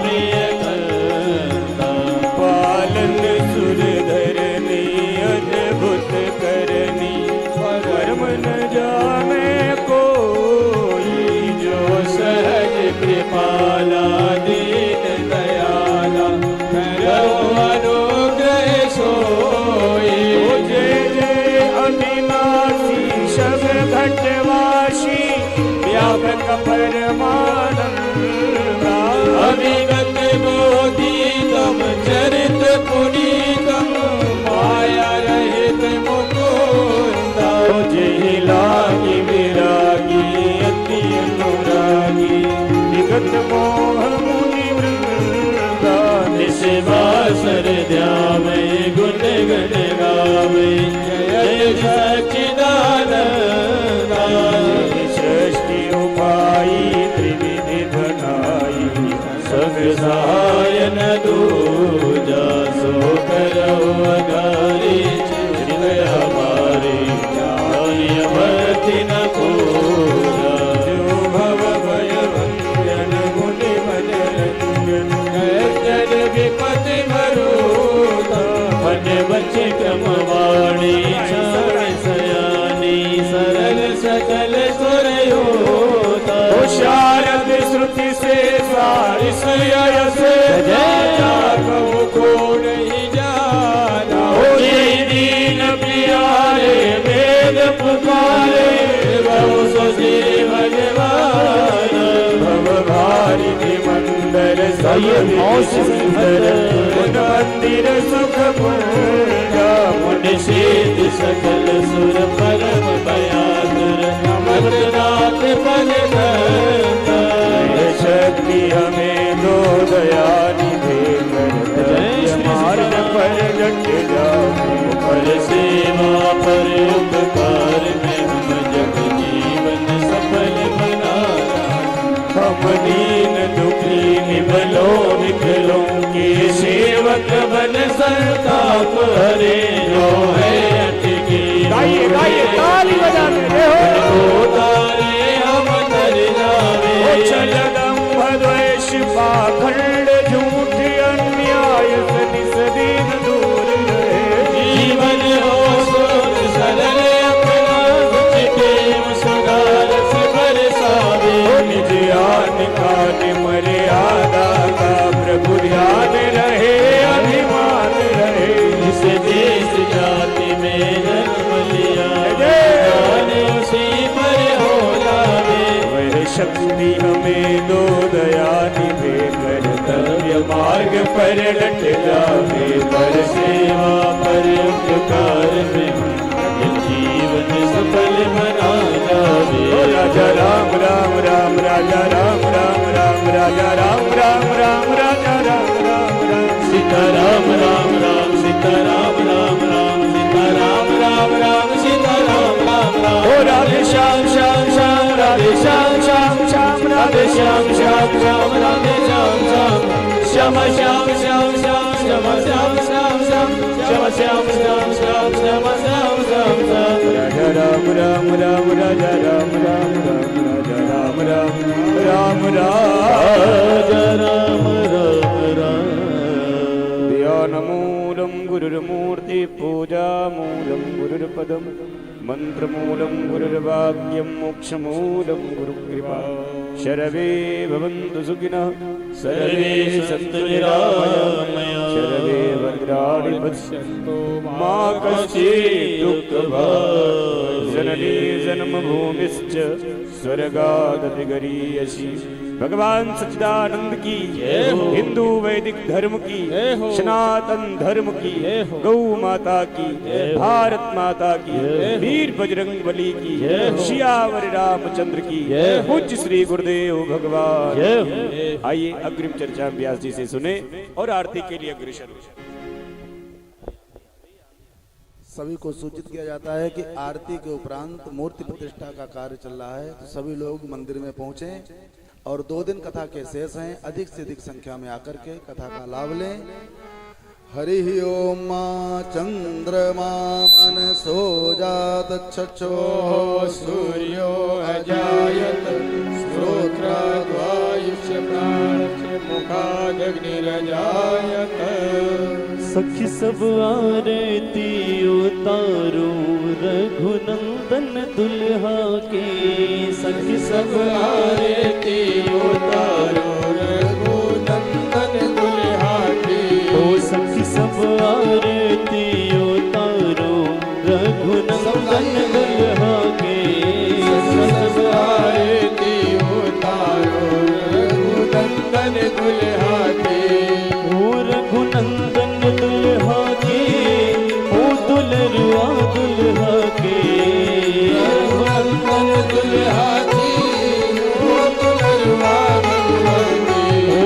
प्रिय करता पालन सुर धरनी, अद्भुत करनी परम न जाने कोई, जो सहज कृपाला दीन दयाला, करो अनुग्रह सोई। जय जय अविनाशी शब घटवासी, व्यापक परमानंदा, अविगत बोधितम चरित पुनीतम, माया रहित मुकुंदा। जय लागी विरागी अति अनुरागी, विगत मोह मुनि वृंदा, निशिवासर ध्यावे गुण गण गावे, जय सच्चिदानंदा। सृष्टि उपाई त्रिविधि बनाई, सब सहायन दूजा, सो करो अगारी हृदय हमारे, भक्ति न पूरा। जो भव भय भंजन मुनि मनरंजन, जन विपति मरूता, मन बचे क्रमवाणी क्षण सयानी, सरल सकल सुर होता। शारद श्रुति से सारिस यस, राजा कहु को नहीं जाना। ये दीन प्यारे वेद पुकारे, बहु सजी भगवान। भव भारिणी मंदर सुंदर, मंदिर सुख पूजा। मुनि शीत सकल सुर परम भयातर, अमरनाथ पद करता। शक्ति हमें दो दया निधे कर, मार्ग पर डट जाओ। पर सेवा पर उपकार में हम जग जीवन सफल बनाना। हम दीन दुखी निबलों विकलों के सेवक बन संताप हरे, जो है अटकी। गाइए गाइए ताली बजाते हो, तारे हम तर जावे। चल दंभ द्वेष पाखंड झूठ अन्याय, निस दीन दूर रहे। जीवन हो सोच सरल अपना, चिटे मुस्कान से बरसावे। निज आन कान मर्यादा का प्रभु ध्यान रहे, अभिमान रहे। जिस देश जाति में जन्म लिया, जाने उसी पर हो जावे। वह शक्ति हमें दो दया निभे, कर्तव्य मार्ग पर डट जावे। पर सेवा पर उपकार में जीवन सफल बना जावे। राजा राम राम राम, राजा राम राम राम, राजा राम राम राम, राजा राम राम राम। सीता राम राम राम, सीता राम राम राम, सीता राम राम राम, सीता राम राम राम। ओ राधे श्याम श्याम श्याम, राधे श्याम श्याम श्याम, राधे श्याम श्याम श्याम, राधे श्याम श्याम श्याम, श्याम श्याम श्याम श्याम, श्याम श्याम श्याम, श्याम श्याम श्याम श्याम, श्याम श्याम श्याम श्याम। राजा राम राम राम, राजा राम राम राम, राजा राम राम राम राजा राम राम राम। ध्यानमूलं गुरुर्मूर्ति, पूजामूलं गुरुर्पदम्, मंत्रमूलं गुरुर्वाक्यं मोक्षमूलं गुरुकृपा शरवे भवन्तु सुखिनः सर्वे सन्तु निरामयाः सर्वे भद्राणि पश्यन्तु मा कश्चित् दुःखभाग् जननी जन्मभूमिश्च स्वर्गादपि गरीयसी। भगवान सच्चिदानंद की, हिंदू वैदिक धर्म की, सनातन धर्म की, गौ माता की, भारत माता की, वीर बजरंग बली की, सियावर रामचंद्र की, पूज्य श्री गुरुदेव भगवान। आइए अग्रिम चर्चा व्यास जी से सुने और आरती के लिए अग्रसर हो। सभी को सूचित किया जाता है कि आरती के उपरांत मूर्ति प्रतिष्ठा का कार्य चल रहा है, तो सभी लोग मंदिर में पहुंचें और 2 दिन कथा के शेष हैं, अधिक से अधिक संख्या में आकर के कथा का लाभ लें। हरि ओम चंद्रमा मनसो जात चक्षो सूर्यो अजायत श्रोत्रद्वायुष्य प्राणस्य मुखादग्निरजायत। सखी सब आरती उतारो रघुनंदन दुल्हा के। सखी सब आरती उतारो रघुनंदन दुल्हा की। ओ सखी सब आरती उतारो रघुनंदन दुल्हा के। सब आरती उतारो रघुनंदन दुल्हा की। ओ रघुनंदन दुल्हा के, ओ दुलरुआ दुल्हा के। रघुनंदन दुल्हा की, ओ दुलरुआ दुल्हा की। ओ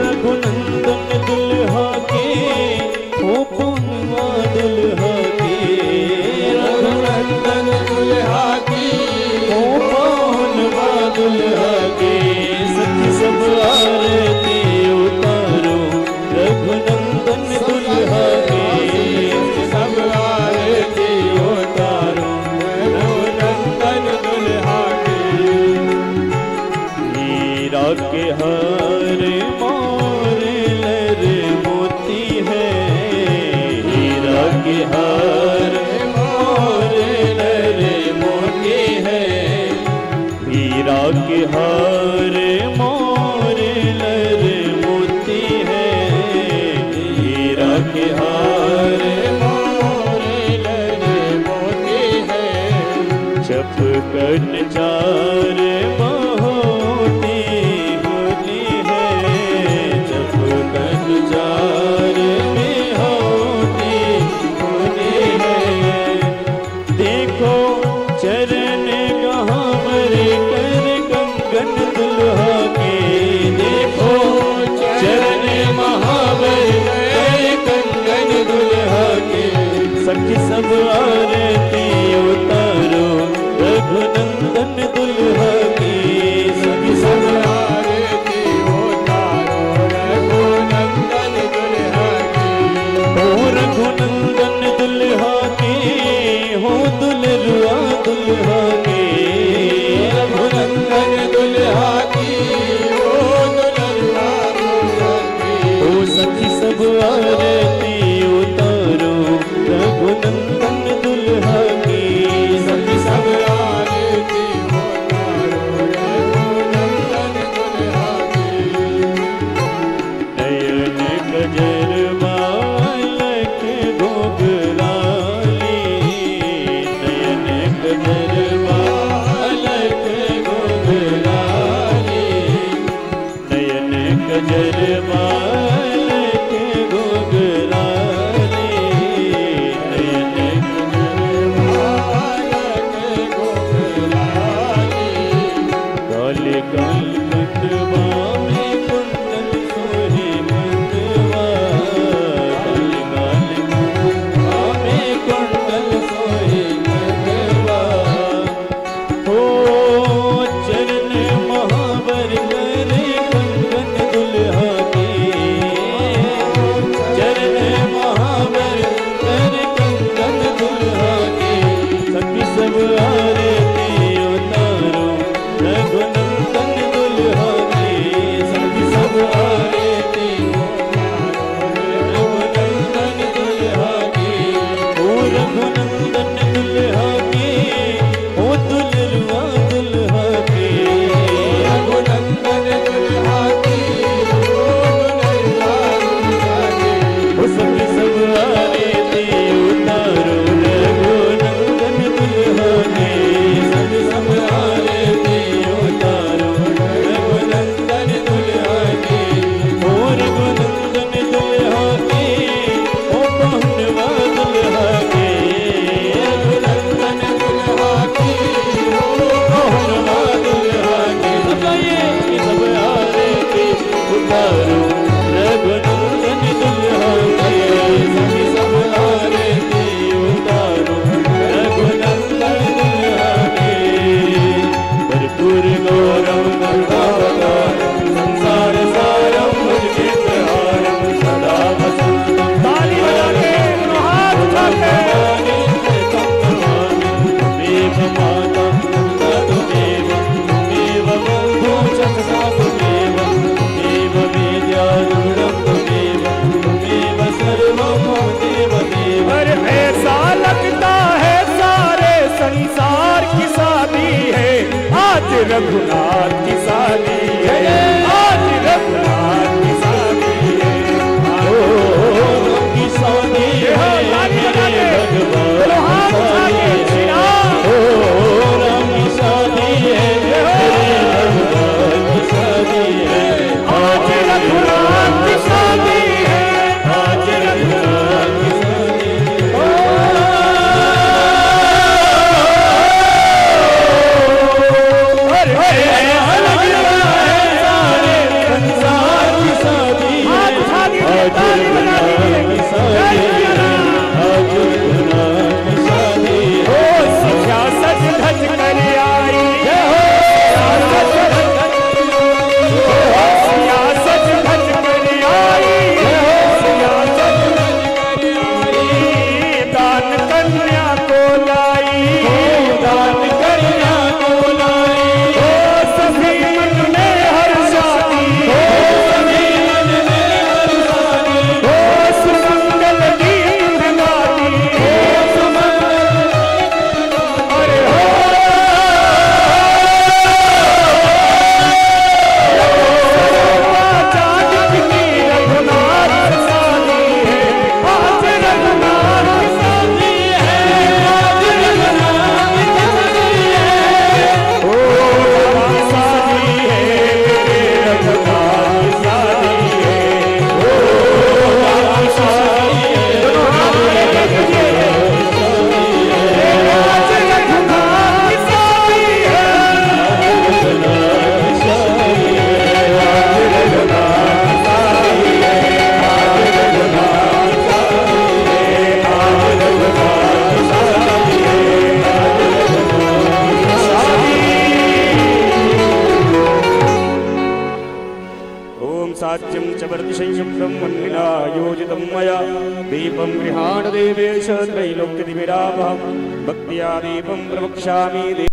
रघुनंदन दुल्हा के, ओ पुनवा दुल्हा के। रघुनंदन दुल्हा की, ओ पुनवा दुल्हा के। सखी सब आरती उतारो रघुनंदन दुल्हा के। सब आरती उतारो रघुनंदन दुल्हा की। हीरा के हार मोर लर मोती है। हीरा के हार मोर लर मोती है। हीरा के हार मोर लर मोती है। हीरा के हार मोर लर मोती है। चपकन चार मोती होती है। चपकन चार में होती होती है। देखो चरण गहावर कर कंगन दुल्हा के। देखो चरण महावर कर कंगन दुल्हा के। सखी सब आरती उतारो रघुनंदन दुल्हा की। सखी सब आरती उतारो रघुनंदन दुल्हा की। ओ रघुनंदन दुल्हा के, हो दुलरुआ दुल्हा के। रघुनंदन दुल्हा की, ओ दुलरुआ दुल्हा की। ओ सखी सब आरती उतारो रघुनंदन दुल्हा की। सखी सब आरती उतारो रघुनंदन दुल्हा की। नयन गजर बालक गोग रघुनाथ की शादी है, आज रघुनाथ की शादी है, ओ की शादी है मेरे भगवान की शादी है, ओ राम की शादी है मेरे भगवान की शादी है, आज रघुनाथ की शादी है, आज रघुनाथ की शादी संसार की शादी है, आज रघुनाथ की शादी है, आज रघुनाथ की शादी है, सियासत धज कर आई, सियासत धज कर आई, सियासत धज कर आई, दान कन्या को लाई, दान कन्या को लाई, सभी मन में हर्षाती, सभी मन में हर्षाती, सुमंगल गीत गाती, अरे हो चाँद की रघुनाथ शादी है, आज रघुनाथ की शादी है, आज रघुनाथ की शादी है, ओ शादी है मेरे रघुनाथ की शादी है, ओ शादी है आज रघुनाथ की शादी है, आज रघुनाथ की शादी है, आज रघुनाथ की शादी है, आज रघुनाथ की शादी है, आज रघुनाथ की शादी है। ओम साज्यं च वर्तिशय्यं मन्निना योजितं मया दीपं गृहाण देवेश त्रैलोक्यदिविरावहं भक्त्या दीपं प्रवक्ष्यामि